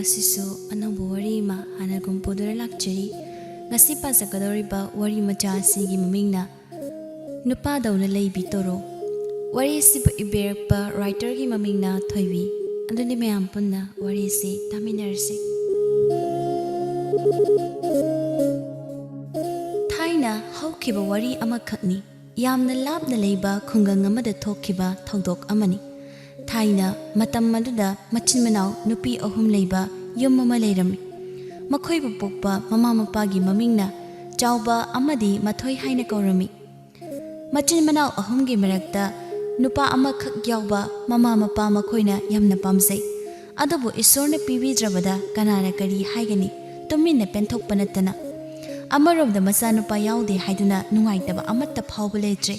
ngasisu anangbu wari ma hanagum pudura lakchari ngasi pasakadoriba wari macha sigi mamingna NUPA DOUNA LEIBI TORO Wari sipa iberakpa writer gi mamingna Thoibi aduni mayam punna wari si taminarsi Thaina haukiba wari amakhakni yamna labna leiba khungang amada thokkiba thodok amani Thaina matam maduda machin manau nupi ahum leiba yum ama leirami makhoi bu pokpa mama mapagi mamingna chauba amadi mathoi haina kaurami machin manau ahum gi merakta nupa ama khak yauba mama mapa makhoina yamna pamsai adubu isorna pibidrabada kanana kari haigani tuminna penthok panatana amarobda masa nupa yaude haiduna nungaitaba amatta phawba letre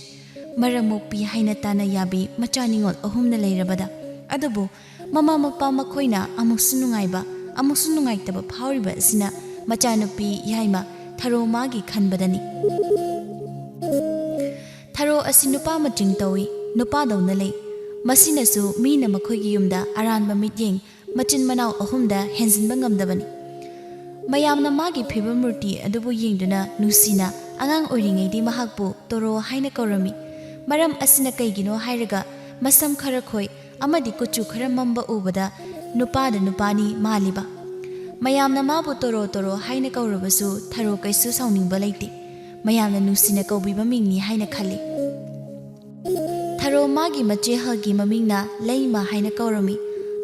maramopi haina tana yabi machaningol ahumna leirabada adubu mama mapa makhoina amuksu nungaiba amuksu nungaitaba phawriba sina machanupi yaima tharo magi khanbadani tharo asinupa mating tawi NUPA DOUNA LEI masinasu mina makhoigi yumda aranba mityeng machin manau ahumda henjinba ngamdabani mayamna magi phiba murti adubu yengduna nusina angang oiringeidi mahakpu toro haina kaurami maram asina kaigino hairaga masam khara khoi amadi kuchu khara mamba ubada nupa da nupani maliba mayamna mabu toro toro haina kaurabasu tharo kaisu sauningba leiti mayamna nusina kaubiba mingni haina khali tharo magi mache hagi mamingna leima haina kaurami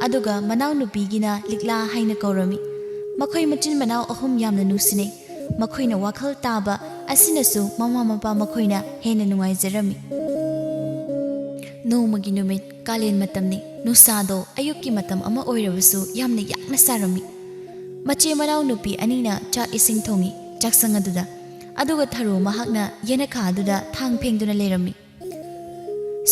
aduga manau nupigina likla haina kaurami makhoi machin manau ahum yamna nusine makhoina wakhal taba asinasu mama mapa makhoina hena nungai jarami Nomagi numit kalen matamni nusado ayuki matam ama oirabasu yamna yakna sarami mache manau nupi anina cha ising thongi chaksang aduda aduga tharo mahakna yena kha aduda thang phengduna lerami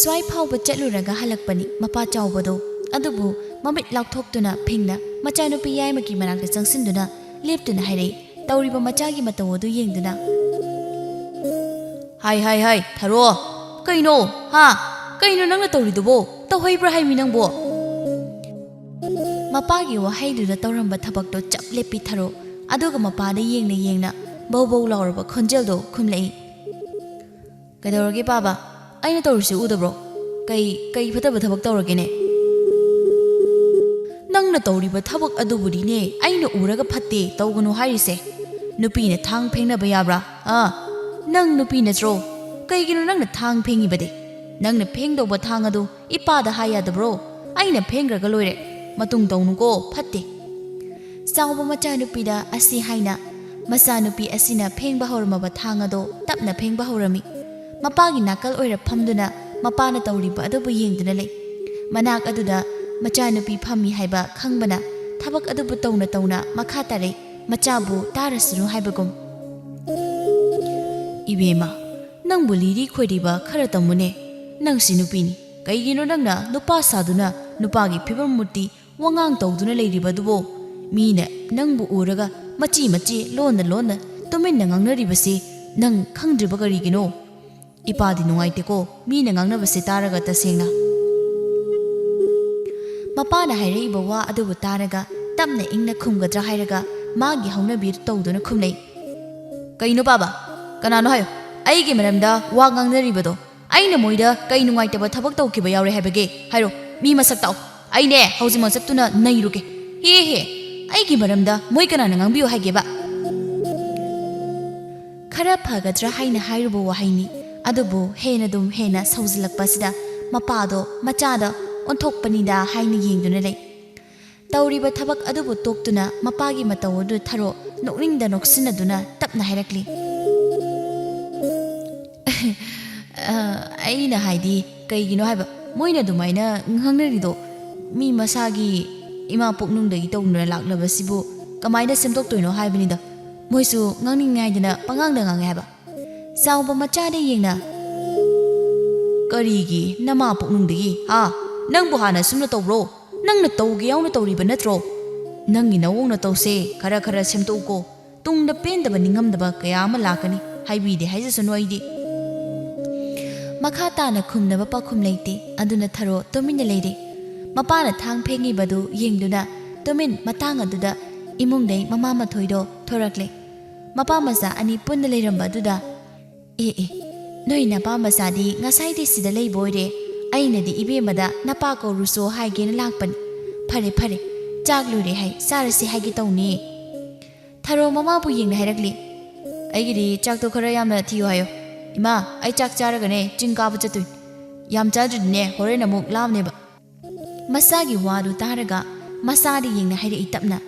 swai phawba chatluraga halakpani mapa chawbado adubu mamit laukthokduna phingna macha nupi yaimaki manakta changsinduna leptuna hairei tawriba machagi matawodu yengduna hai tharo kaino ha kaino nangna tawridubo tawhaibra haimi nangbo mapagi wahaiduda tawramba thabakto chap lepi tharo aduga mapada yengna bow lauraba khonjeldo khumlei kadorage baba aina tawrisi udabro kai fataba thabak tawragene nangna tawriba thabak adubudi ne aina uraga phatte tawganu hairise nupina thang phengnaba yabra nang nupi natro kaigino nangna thang phengibade nangna phengdoba thang adu ipada hayadabro aina phengraga loire matung tawnuko phatte sawba macha nupida asi haina masa nupi asina phengba hormaba thang ado tapna phengba horami mapagi nakal oira phamduna mapana tawriba adubu yengduna lei manak aduda macha nupi phammi haiba khangbana thabak adubu tawna makha tare machabu tarasunu haibagum ibema nangbu liri khoidiba khara tamune nangsi nupini kaigino nangna nupa saduna nupagi phibam mutti wangang tawduna leiriba dubo mina nangbu uraga machi lonna tuminna ngangnaribase nang khangdriba karigino ipadi nungaiteko mina ngangnabase taraga tasengna mapana hairaiba wa adubu taraga tamna ingna khumgadra hairaga magi haunabir tawduna khumlei kaino baba kanano hayo aigi maramda wa ngangnaribado aina moida kai nungaitaba thabak tawkiba yaure habage hairo mi masak taw aine hauji masaktuna nairuke he aigi maramda moi kanana ngangbiyo haigeba khara phagadra haina hairubo wahaini adubu hena saujilakpasida mapado machada onthokpanida haina yengduna lei tawriba thabak adubu toktuna mapagi matawodu tharo nokningda noksinaduna tapna hairakli aina haidi kaigino haiba moina dumaina ngangnarido mi masagi ima poknungdagi tawna laklabasibu kamaina semtoktoino haibanida moisu ngangningaidana pangangda ngangai haiba sawba machade yengna karigi nama poknungdagi nangbu hana sumna tawbro nangna tawge yauna tawriba natro nangi nawongna tawse khara semtoko tungda pendaba ningamdaba kaya ama lakani haibide haijasanu aidi makha tana khumnaba pakhum leite aduna tharo tomina leire mapana thang phengi badu yengduna tumin matang aduda imungdai mama mathoido thorakle mapa macha ani punna leiramba aduda noi napa masadi ngasai di sida leiboire aina di ibemada napa ko ruso haigena lakpan phare phare chaglure hai sarasi haigi tawni tharo mama bu yengna hairakli aigidi chak to khara yamna thiyo hayo ima ai chak charagane chingka bu chatui yam chadrine horen amuk lamne ba masagi wadu taraga masadi yengna haire itapna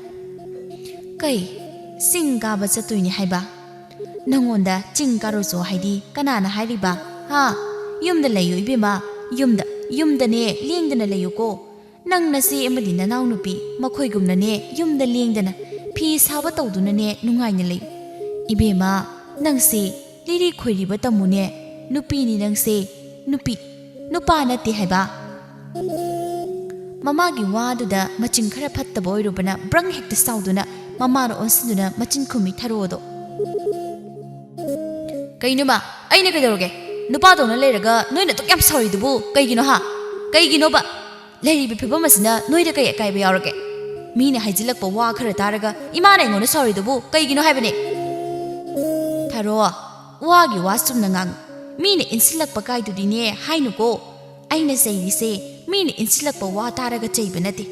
kai singka ba chatui ni haiba nangonda chingka roso haidi kanana hairiba ha yumda layu ibema yumda ne lengdana layu ko nang nasi amadi nanaw nupi makhoi gumna ne yumda lengdana phi saba tawduna ne nungaina lay ibema nangsi liri khoiriba tamune nupi ni nangse nupa nati haiba mama gi waduda machin khara phattaba oirubana brang hekta sauduna mama ro onsiduna machin khumi tharodo kainuma aina kadoroge nupa dona leiraga noina tok yam sauri dubu kaigino ha kaigino ba leiri bi phibam asina noida kai kai ba yaurage mine haijilakpa wa khara taraga imana ngona sauri dubu kaigino haibane tharo wa gi wasumna ngang mine insilakpa kai dudine hainuko aina seise mine insilakpa wa taraga cheibanati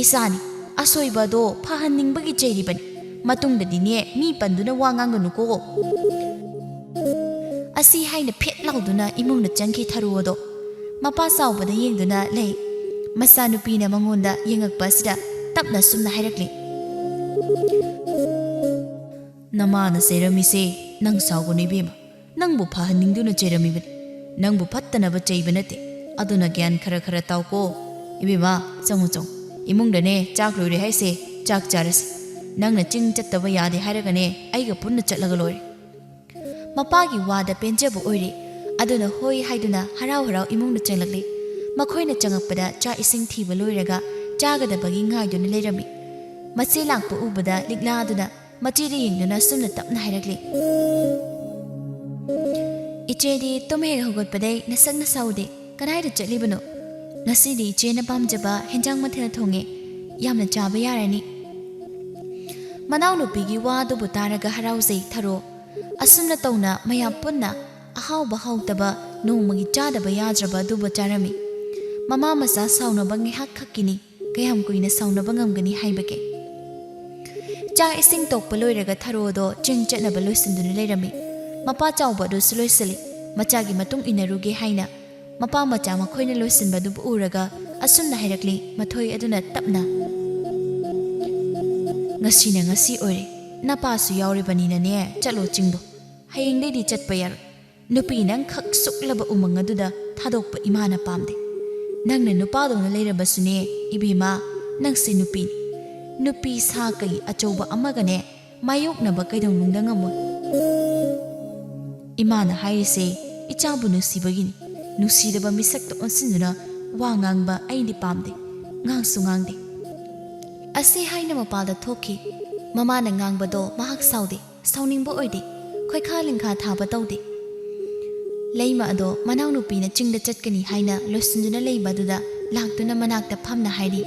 isani asoiba do phahanningbagi cheiribani matungda dine mi panduna wa nganganuko asi haina phet lauduna imungna changki tharuodo mapa saubada yengduna lei masa nupina mangonda yengakpa sida tapna sumna hairakli namana seiramise nang saugoni bema nangbu phahaningduna cheramibani nangbu phattanaba cheibanate aduna gyan khara khara tauko ibema changu imungdane chak loire haise chak charasi nangna ching chattaba yade hairagane aiga punna chatlaga loire mapagi wada penjeba oire aduna hoi haiduna harau harau imungna chenglakle makhoina changakpada cha ising thiba loiraga chagadabagi ngaiduna leirami mache langpa ubada likla aduna machiri yengduna sumna tapna hairakle ichedi tomhe hogotpadai nasakna saude kanaida chatlibano nasidi ichena pamjaba henjang mathena thonge yamna chaba yarani manaw nupigi wadu butaraga harauzei tharo asumna tawna mayam punna ahawba hawtaba nongmagi chadaba yadraba duba charami mama masa saunaba ngihak khakini kayam kuina saunaba ngamgani haibake cha ising tokpa loiraga tharodo ching chatnaba loisinduna leirami mapa chawba do suloisali machagi matung inaruge haina mapa macha makhoina loisinba dubu uraga asumna hairakli mathoi aduna tapna ngasi ore napa su yauribanina ne chalo chingbo hayeng dei di chatpa yar nupi nang khak suklaba umang aduda thadokpa imana pamde nangna nupa dona leirabasune ibima nangsi nupi sa kai achauba amagane mayoknaba kaidong nungdangamo imana haise ichabu nusibagini nusidaba misakta onsinuna wa ngangba aindi pamde ngangsu ngangde asi haina mapalda thoki mama na ngangbado mahak saude sauningbo oide khoi kha lingkha thaba tawde leima ado manaw nupi na chingda chatkani haina losinjuna leiba duda laktuna manakta phamna hairi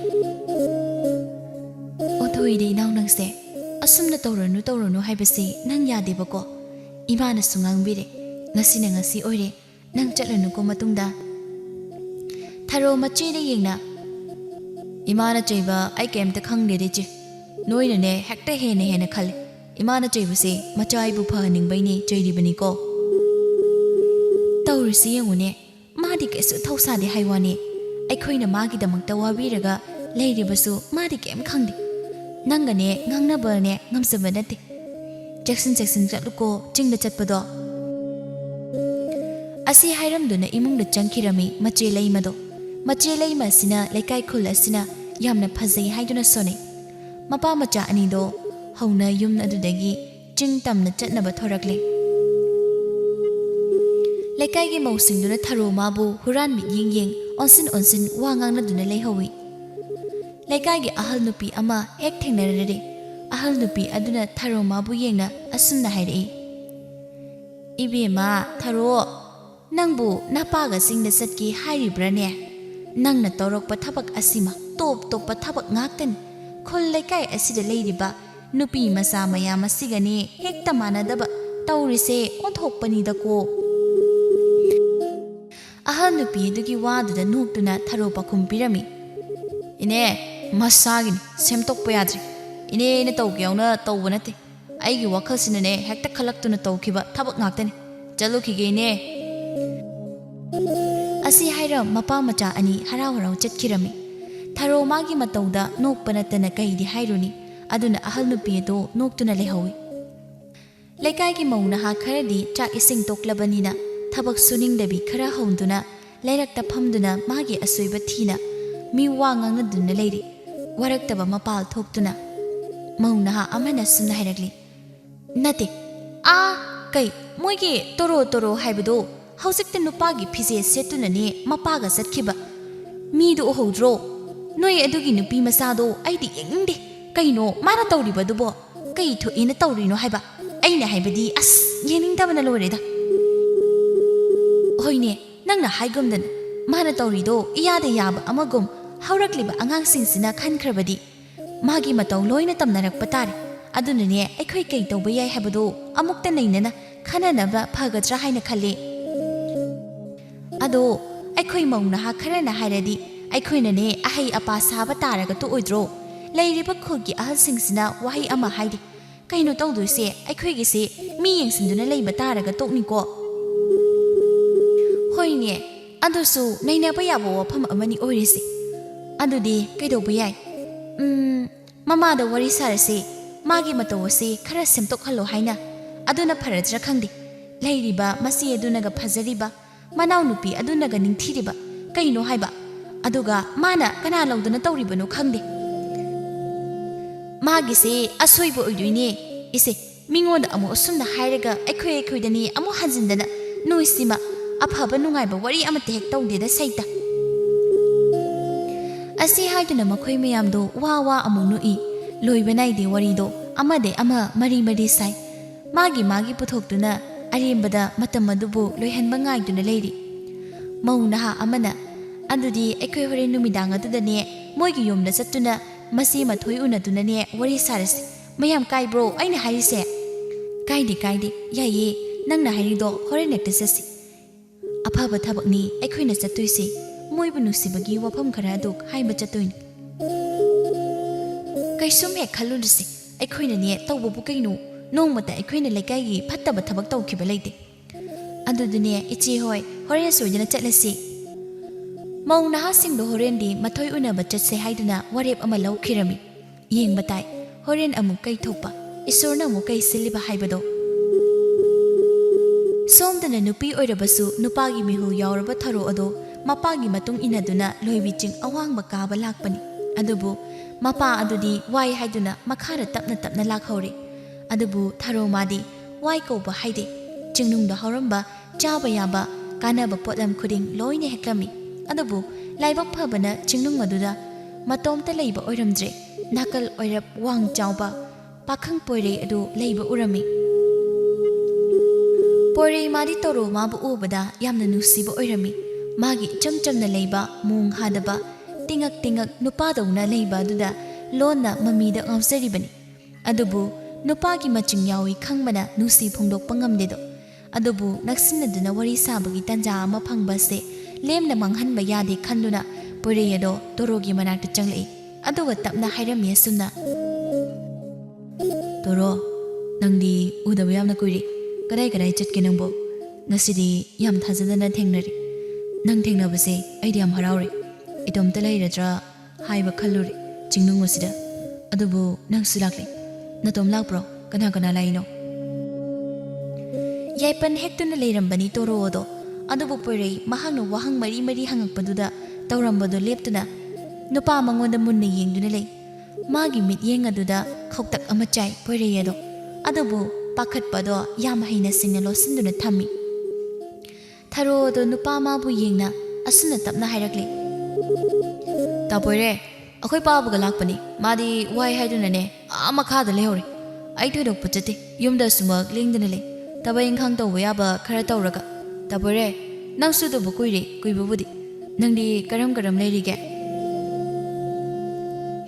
othoide naw nangse asumna tawranu haibase nang yadebako imana sungangbire ngasi oire nang chatlanu ko matungda tharo machire yengna imana cheiba ai kemta khangde de che noina ne hekta hene khale imana cheibase machai bu phaning baini cheiribani ko tawrisi yengune madi kesu thausa de haiwani ai khoina magi damak tawabiraga leiribasu madi kem khangdi nangane ngangnaba ne ngamsaba nate jackson chatluko chingda chatpado asi hairamduna imungda changkirami mache leima sina lekai khul asina yamna phazai haiduna sone mapa macha ani do hauna yum adudagi chingtamna chatnaba thorakle lekai gi mausingduna tharo mabu huran mi ying onsin wangangna duna leihawi lekai gi ahal nupi ama hek thengnarare ahal nupi aduna tharo mabu yengna asumna hairei ibema tharo nangbu napaga singda satki hairibrane nangna torokpa thabak asima top toppa thabak ngaktani ꯈꯨꯜ ꯂꯩꯀꯥꯏ ꯑꯁꯤꯗ ꯂꯩꯔꯤꯕ ꯅꯨꯄꯤ ꯃꯆꯥ ꯃꯌꯥꯝ ꯑꯁꯤꯒꯅꯤ ꯍꯦꯛꯇ ꯃꯥꯟꯅꯗꯕ ꯇꯧꯔꯤꯁꯦ ꯑꯣꯟꯊꯣꯛꯄꯅꯤꯗꯀꯣ ꯑꯍꯜ ꯅꯨꯄꯤ ꯑꯗꯨꯒꯤ ꯋꯥꯗꯨꯗ ꯅꯣꯛꯇꯨꯅ ꯊꯔꯣ ꯄꯥꯈꯨꯝ ꯄꯤꯔꯝꯃꯤ ꯏꯅꯦ ꯃꯁꯥꯒꯤꯅꯤ ꯁꯦꯝꯗꯣꯛꯄ ꯌꯥꯗ꯭ꯔꯤ ꯏꯅꯦꯅ ꯇꯧꯒꯦ ꯌꯥꯎꯅ ꯇꯧꯕ ꯅꯠꯇꯦ ꯑꯩꯒꯤ ꯋꯥꯈꯜꯁꯤꯅꯅꯦ ꯍꯦꯛꯇ ꯈꯜꯂꯛꯇꯨꯅ ꯇꯧꯈꯤꯕ ꯊꯕꯛ ꯉꯥꯛꯇꯅꯤ ꯆꯠꯂꯨꯈꯤꯒꯦ ꯏꯅꯦ ꯑꯁꯤ ꯍꯥꯏꯔ ꯃꯄꯥ ꯃꯆꯥ ꯑꯅꯤ ꯍꯔꯥꯎ ꯍꯔꯥꯎ ꯆꯠꯈꯤꯔꯝꯃꯤ ꯊꯔꯣ ꯃꯥꯒꯤ ꯃꯇꯧꯗ ꯅꯣꯛꯄ ꯅꯠꯇꯅ ꯀꯩꯗꯤ ꯍꯥꯏꯔꯨꯅꯤ ꯑꯗꯨꯅ ꯑꯍꯜ ꯅꯨꯄꯤ ꯑꯗꯨ ꯅꯣꯛꯇꯨꯅ ꯂꯩꯍꯧꯏ ꯂꯩꯀꯥꯏꯒꯤ ꯃꯧ ꯅꯍꯥ ꯈꯔꯗꯤ ꯆꯥꯛ ꯏꯁꯤꯡ ꯇꯣꯛꯂꯕꯅꯤꯅ ꯊꯕꯛ ꯁꯨꯅꯤꯡꯗꯕꯤ ꯈꯔ ꯍꯧꯗꯨꯅ ꯂꯩꯔꯛꯇ ꯐꯝꯗꯨꯅ ꯃꯥꯒꯤ ꯑꯁꯣꯏꯕ ꯊꯤꯅ ꯃꯤ ꯋꯥ ꯉꯥꯡꯅꯗꯨꯅ ꯂꯩꯔꯤ ꯋꯥꯔꯛꯇꯕ ꯃꯄꯥꯜ ꯊꯣꯛꯇꯨꯅ ꯃꯧ ꯅꯍꯥ ꯑꯃꯅ ꯁꯨꯝꯅ ꯍꯥꯏꯔꯛꯂꯤ ꯅꯠꯇꯦ ꯀꯩ ꯃꯣꯏꯒꯤ ꯇꯣꯔꯣ ꯇꯣꯔꯣ ꯍꯥꯏꯕꯗꯣ ꯍꯧꯖꯤꯛꯇ ꯅꯨꯄꯥꯒꯤ ꯐꯤꯖꯦꯠ ꯁꯦꯠꯇꯨꯅꯅꯦ ꯃꯄꯥꯒ ꯆꯠꯈꯤꯕ ꯃꯤꯗꯨ ꯎꯍꯧꯗ꯭ꯔꯣ ꯅꯣꯏ ꯑꯗꯨꯒꯤ ꯅꯨꯄꯤ ꯃꯆꯥꯗꯣ ꯑꯩꯗꯤ ꯌꯦꯡꯅꯤꯡꯗꯦ ꯀꯩꯅꯣ ꯃꯥꯅ ꯇꯧꯔꯤꯕꯗꯨꯕꯣ ꯀꯩ ꯊꯣꯛꯏꯅ ꯇꯧꯔꯤꯅꯣ ꯍꯥꯏꯕ ꯑꯩꯅ ꯍꯥꯏꯕꯗꯤ ꯑꯁ ꯌꯦꯡꯅꯤꯡꯗꯕꯅ ꯂꯣꯏꯔꯦꯗ ꯍꯣꯏꯅꯦ ꯅꯪꯅ ꯍꯥꯏꯒꯨꯝꯗꯅ ꯃꯥꯅ ꯇꯧꯔꯤꯗꯣ ꯏꯌꯥꯗ ꯌꯥꯕ ꯑꯃꯒꯨꯝ ꯍꯧꯔꯛꯂꯤꯕ ꯑꯉꯥꯡꯁꯤꯡꯁꯤꯅ ꯈꯟꯈ꯭ꯔꯕꯗꯤ ꯃꯥꯒꯤ ꯃꯇꯧ ꯂꯣꯏꯅ ꯇꯝꯅꯔꯛꯄ ꯇꯥꯔꯦ ꯑꯗꯨꯅꯅꯦ ꯑꯩꯈꯣꯏ ꯀꯩ ꯇꯧꯕ ꯌꯥꯏ ꯍꯥꯏꯕꯗꯣ ꯑꯃꯨꯛꯇ ꯅꯩꯅꯅ ꯈꯟꯅꯅꯕ ꯐꯒꯗ꯭ꯔꯥ ꯍꯥꯏꯅ ꯈꯜꯂꯤ ꯑꯗꯣ ꯑꯩꯈꯣꯏ ꯃꯧ ꯅꯍꯥ ꯈꯔꯅ ꯍꯥꯏꯔꯗꯤ ꯑꯩꯈꯣꯏꯅꯅꯦ ꯑꯍꯩ ꯑꯄꯥ ꯁꯥꯕ ꯇꯥꯔꯒ ꯇꯣꯛꯑꯣꯏꯗ꯭ꯔꯣ ꯂꯩꯔꯤꯕ ꯈꯨꯜꯒꯤ ꯑꯍꯜꯁꯤꯡꯁꯤꯅ ꯋꯥꯍꯩ ꯑꯃ ꯍꯥꯏꯗꯤ ꯀꯩꯅꯣ ꯇꯧꯗꯣꯏꯁꯦ ꯑꯩꯈꯣꯏꯒꯤꯁꯦ ꯃꯤ ꯌꯦꯡꯁꯤꯟꯗꯨꯅ ꯂꯩꯕ ꯇꯥꯔꯒ ꯇꯣꯛꯅꯤꯀꯣ ꯍꯣꯏꯅꯦ ꯑꯗꯨꯁꯨ ꯅꯩꯅꯕ ꯌꯥꯕ ꯋꯥꯐꯝ ꯑꯃꯅꯤ ꯑꯣꯏꯔꯤꯁꯦ ꯑꯗꯨꯗꯤ ꯀꯩꯗꯧꯕ ꯌꯥꯏ ꯃꯃꯥꯗ ꯋꯥꯔꯤ ꯁꯥꯔꯁꯤ ꯃꯥꯒꯤ ꯃꯇꯧ ꯑꯁꯤ ꯈꯔ ꯁꯦꯝꯗꯣꯛꯍꯜꯂꯣ ꯍꯥꯏꯅ ꯑꯗꯨꯅ ꯐꯔꯗ꯭ꯔꯥ ꯈꯪꯗꯦ ꯂꯩꯔꯤꯕ ꯃꯆꯦ ꯑꯗꯨꯅꯒ ꯐꯖꯔꯤꯕ ꯃꯅꯥꯎꯅꯨꯄꯤ ꯑꯗꯨꯅꯒ ꯅꯤꯡꯊꯤꯔꯤꯕ ꯀꯩꯅꯣ ꯍꯥꯏꯕ ꯑꯗꯨꯒ ꯃꯥꯅ ꯀꯅꯥ ꯂꯧꯗꯅ ꯇꯧꯔꯤꯕꯅꯣ ꯈꯪꯗꯦ ꯃꯥꯒꯤꯁꯦ ꯑꯁꯣꯏꯕ ꯑꯣꯏꯗꯣꯏꯅꯦ ꯏꯁꯦ ꯃꯤꯉꯣꯟꯗ ꯑꯃꯨꯛ ꯑꯁꯨꯝꯅ ꯍꯥꯏꯔꯒ ꯑꯩꯈꯣꯏꯗꯅꯤ ꯑꯃꯨꯛ ꯍꯟꯖꯤꯟꯗꯅ ꯅꯣꯏꯁꯤꯃ ꯑꯐꯕ ꯅꯨꯡꯉꯥꯏꯕ ꯋꯥꯔꯤ ꯑꯃꯠꯇ ꯍꯦꯛ ꯇꯧꯗꯦꯗ ꯁꯩꯇ ꯑꯁꯤ ꯍꯥꯏꯗꯨꯅ ꯃꯈꯣꯏ ꯃꯌꯥꯝꯗꯣ ꯋꯥ ꯑꯃꯨꯛ ꯅꯣꯛꯏ ꯂꯣꯏꯕ ꯅꯥꯏꯗꯦ ꯋꯥꯔꯤꯗꯣ ꯑꯃꯗꯩ ꯑꯃ ꯃꯔꯤ ꯁꯥꯏ ꯃꯥꯒꯤ ꯄꯨꯊꯣꯛꯇꯨꯅ ꯑꯔꯦꯝꯕꯗ ꯃꯇꯝ ꯑꯗꯨꯕꯨ ꯂꯣꯏꯍꯟꯕ ꯉꯥꯏꯗꯨꯅ ꯂꯩꯔꯤ ꯃꯧ ꯅꯍꯥ ꯑꯃꯅ ꯑꯗꯨꯗꯤ ꯑꯩꯈꯣꯏ ꯍꯣꯔꯦꯟ ꯅꯨꯃꯤꯗꯥꯡ ꯑꯗꯨꯗꯅꯦ ꯃꯣꯏꯒꯤ ꯌꯨꯝꯗ ꯆꯠꯇꯨꯅ ꯃꯆꯦ ꯃꯊꯣꯏ ꯎꯅꯗꯨꯅꯅꯦ ꯋꯥꯔꯤ ꯁꯥꯔꯁꯤ ꯃꯌꯥꯝ ꯀꯥꯏꯕ꯭ꯔꯣ ꯑꯩꯅ ꯍꯥꯏꯔꯤꯁꯦ ꯀꯥꯏꯗꯦ ꯌꯥꯏꯌꯦ ꯅꯪꯅ ꯍꯥꯏꯔꯤꯗꯣ ꯍꯣꯔꯦꯟ ꯍꯦꯛꯇ ꯆꯠꯁꯤ ꯑꯐꯕ ꯊꯕꯛꯅꯤ ꯑꯩꯈꯣꯏꯅ ꯆꯠꯇꯣꯏꯁꯤ ꯃꯣꯏꯕꯨ ꯅꯨꯡꯁꯤꯕꯒꯤ ꯋꯥꯐꯝ ꯈꯔ ꯑꯗꯨ ꯍꯥꯏꯕ ꯆꯠꯇꯣꯏꯅꯤ ꯀꯩꯁꯨꯝ ꯍꯦꯛ ꯈꯜꯂꯨꯔꯁꯤ ꯑꯩꯈꯣꯏꯅꯅꯦ ꯇꯧꯕꯕꯨ ꯀꯩꯅꯣ ꯅꯣꯡꯃꯇ ꯑꯩꯈꯣꯏꯅ ꯂꯩꯀꯥꯏꯒꯤ ꯐꯠꯇꯕ ꯊꯕꯛ ꯇꯧꯈꯤꯕ ꯂꯩꯇꯦ ꯑꯗꯨꯗꯨꯅꯦ ꯏꯆꯦ ꯍꯣꯏ ꯍꯣꯔꯦꯟ ꯁꯣꯏꯗꯅ ꯆꯠꯂꯁꯤ ꯃꯧ ꯅꯍꯥꯁꯤꯡꯗꯣ ꯍꯣꯔꯦꯟꯗꯤ ꯃꯊꯣꯏ ꯎꯅꯕ ꯆꯠꯁꯦ ꯍꯥꯏꯗꯨꯅ ꯋꯥꯔꯦꯞ ꯑꯃ ꯂꯧꯈꯤꯔꯝꯃꯤ ꯌꯦꯡꯕ ꯇꯥꯏ ꯍꯣꯔꯦꯟ ꯑꯃꯨꯛ ꯀꯩ ꯊꯣꯛꯄ ꯏꯁꯣꯔꯅ ꯑꯃꯨꯛ ꯀꯩ ꯁꯤꯜꯂꯤꯕ ꯍꯥꯏꯕꯗꯣ ꯁꯣꯝꯗꯅ ꯅꯨꯄꯤ ꯑꯣꯏꯔꯕꯁꯨ ꯅꯨꯄꯥꯒꯤ ꯃꯤꯍꯨ ꯌꯥꯎꯔꯕ ꯊꯔꯣ ꯑꯗꯣ ꯃꯄꯥꯒꯤ ꯃꯇꯨꯡ ꯏꯟꯅꯗꯨꯅ ꯂꯣꯏꯕꯤ ꯆꯤꯡ ꯑꯋꯥꯡꯕ ꯀꯥꯕ ꯂꯥꯛꯄꯅꯤ ꯑꯗꯨꯕꯨ ꯃꯄꯥ ꯑꯗꯨꯗꯤ ꯋꯥꯏ ꯍꯥꯏꯗꯨꯅ ꯃꯈꯥꯗ ꯇꯞꯅ ꯂꯥꯛꯍꯧꯔꯤ ꯑꯗꯨꯕꯨ ꯊꯔꯣ ꯃꯥꯗꯤ ꯋꯥꯏ ꯀꯧꯕ ꯍꯥꯏꯗꯦ ꯆꯤꯡꯅꯨꯡꯗ ꯍꯧꯔꯝꯕ ꯆꯥꯕ ꯌꯥꯕ ꯀꯥꯟꯅꯕ ꯄꯣꯠꯂꯝ ꯈꯨꯗꯤꯡ ꯂꯣꯏꯅ ꯍꯦꯛꯂꯝꯃꯤ ꯑꯗꯨꯕꯨ ꯂꯥꯏꯕꯛ ꯐꯕꯅ ꯆꯤꯡꯅꯨꯡ ꯑꯗꯨꯗ ꯃꯇꯣꯝꯇ ꯂꯩꯕ ꯑꯣꯏꯔꯝꯗ꯭ꯔꯦ ꯅꯥꯀꯜ ꯑꯣꯏꯔꯞ ꯋꯥꯡ ꯆꯥꯎꯕ ꯄꯥꯈꯪ ꯄꯣꯏꯔꯩ ꯑꯗꯨ ꯂꯩꯕ ꯎꯔꯝꯃꯤ ꯄꯣꯏꯔꯩ ꯃꯥꯗꯤ ꯇꯣꯔꯣ ꯃꯥꯕꯨ ꯎꯕꯗ ꯌꯥꯝꯅ ꯅꯨꯡꯁꯤꯕ ꯑꯣꯏꯔꯝꯃꯤ ꯃꯥꯒꯤ ꯏꯆꯝ ꯆꯝꯅ ꯂꯩꯕ ꯃꯣꯡ ꯍꯥꯗꯕ ꯇꯤꯡꯉꯛ ꯅꯨꯄꯥꯗꯧꯅ ꯂꯩꯕ ꯑꯗꯨꯗ ꯂꯣꯟꯅ ꯃꯃꯤꯗ ꯉꯥꯎꯖꯔꯤꯕꯅꯤ ꯑꯗꯨꯕꯨ ꯅꯨꯄꯥꯒꯤ ꯃꯆꯤꯡ ꯌꯥꯎꯏ ꯈꯪꯕꯅ ꯅꯨꯡꯁꯤ ꯐꯣꯡꯗꯣꯛꯄ ꯉꯝꯗꯦꯗꯣ ꯑꯗꯨꯕꯨ ꯅꯛꯁꯤꯟꯅꯗꯨꯅ ꯋꯥꯔꯤ ꯁꯥꯕꯒꯤ ꯇꯟꯖꯥ ꯑꯃ ꯐꯪꯕꯁꯦ ꯂꯦꯝꯅ ꯃꯥꯡꯍꯟꯕ ꯌꯥꯗꯦ ꯈꯟꯗꯨꯅ ꯄꯣꯏꯔꯩ ꯑꯗꯣ ꯇꯣꯔꯣꯒꯤ ꯃꯅꯥꯛꯇ ꯆꯪꯂꯛꯏ ꯑꯗꯨꯒ ꯇꯞꯅ ꯍꯥꯏꯔꯝꯃꯤ ꯑꯁꯨꯝꯅ ꯇꯣꯔꯣ ꯅꯪꯗꯤ ꯎꯗꯕ ꯌꯥꯝꯅ ꯀꯨꯏꯔꯦ ꯀꯗꯥꯏ ꯆꯠꯀꯦ ꯅꯪꯕꯣ ꯉꯁꯤꯗꯤ ꯌꯥꯝ ꯊꯥꯖꯗꯅ ꯊꯦꯡꯅꯔꯤ ꯅꯪ ꯊꯦꯡꯅꯕꯁꯦ ꯑꯩꯗꯤ ꯌꯥꯝ ꯍꯔꯥꯎꯔꯦ ꯏꯇꯣꯝꯇ ꯂꯩꯔꯗ꯭ꯔꯥ ꯍꯥꯏꯕ ꯈꯜꯂꯨꯔꯦ ꯆꯤꯡꯅꯨꯡ ꯑꯁꯤꯗ ꯑꯗꯨꯕꯨ ꯅꯪꯁꯨ ꯂꯥꯛꯂꯦ ꯅꯇꯣꯝ ꯂꯥꯛꯄ꯭ꯔꯣ ꯀꯅꯥ ꯂꯥꯛꯏꯅꯣ ꯌꯥꯏꯄꯟ ꯍꯦꯛꯇꯨꯅ ꯂꯩꯔꯝꯕꯅꯤ ꯇꯣꯔꯣ ꯑꯗꯣ ꯑꯗꯨꯕꯨ ꯄꯣꯏꯔꯩ ꯃꯍꯥꯛꯅ ꯋꯥꯍꯪ ꯃꯔꯤ ꯍꯪꯉꯛꯄꯗꯨꯗ ꯇꯧꯔꯝꯕꯗꯣ ꯂꯦꯞꯇꯨꯅ ꯅꯨꯄꯥ ꯃꯉꯣꯟꯗ ꯃꯨꯟꯅ ꯌꯦꯡꯗꯨꯅ ꯂꯩ ꯃꯥꯒꯤ ꯃꯤꯠꯌꯦꯡ ꯑꯗꯨꯗ ꯈꯧꯇꯛ ꯑꯃ ꯆꯥꯏ ꯄꯣꯏꯔꯩ ꯑꯗꯣ ꯑꯗꯨꯕꯨ ꯄꯥꯈꯠꯄꯗꯣ ꯌꯥꯝ ꯍꯩꯅ ꯁꯤꯡꯅ ꯂꯣꯠꯁꯤꯟꯗꯨꯅ ꯊꯝꯃꯤ ꯊꯔꯣ ꯑꯗꯣ ꯅꯨꯄꯥ ꯃꯥꯕꯨ ꯌꯦꯡꯅ ꯑꯁꯨꯝꯅ ꯇꯞꯅ ꯍꯥꯏꯔꯛꯂꯤ ꯇꯥꯄꯣꯏꯔꯦ ꯑꯩꯈꯣꯏ ꯄꯥꯕꯒ ꯂꯥꯛꯄꯅꯤ ꯃꯥꯗꯤ ꯋꯥꯏ ꯍꯥꯏꯗꯨꯅꯅꯦ ꯃꯈꯥꯗ ꯂꯩꯍꯧꯔꯦ ꯑꯩ ꯊꯣꯏꯗꯣꯛꯄ ꯆꯠꯇꯦ ꯌꯨꯝꯗ ꯁꯨꯃꯛ ꯂꯦꯡꯗꯅ ꯂꯩ ꯊꯕꯛ ꯏꯪꯈꯥꯡ ꯇꯧꯕ ꯌꯥꯕ ꯈꯔ ꯇꯧꯔꯒ ꯇꯥꯄꯣꯏꯔꯦ ꯅꯪ ꯁꯨꯗꯕ ꯀꯨꯏꯔꯦ ꯀꯨꯏꯕꯕꯨꯗꯤ ꯅꯪꯗꯤ ꯀꯔꯝ ꯂꯩꯔꯤꯒꯦ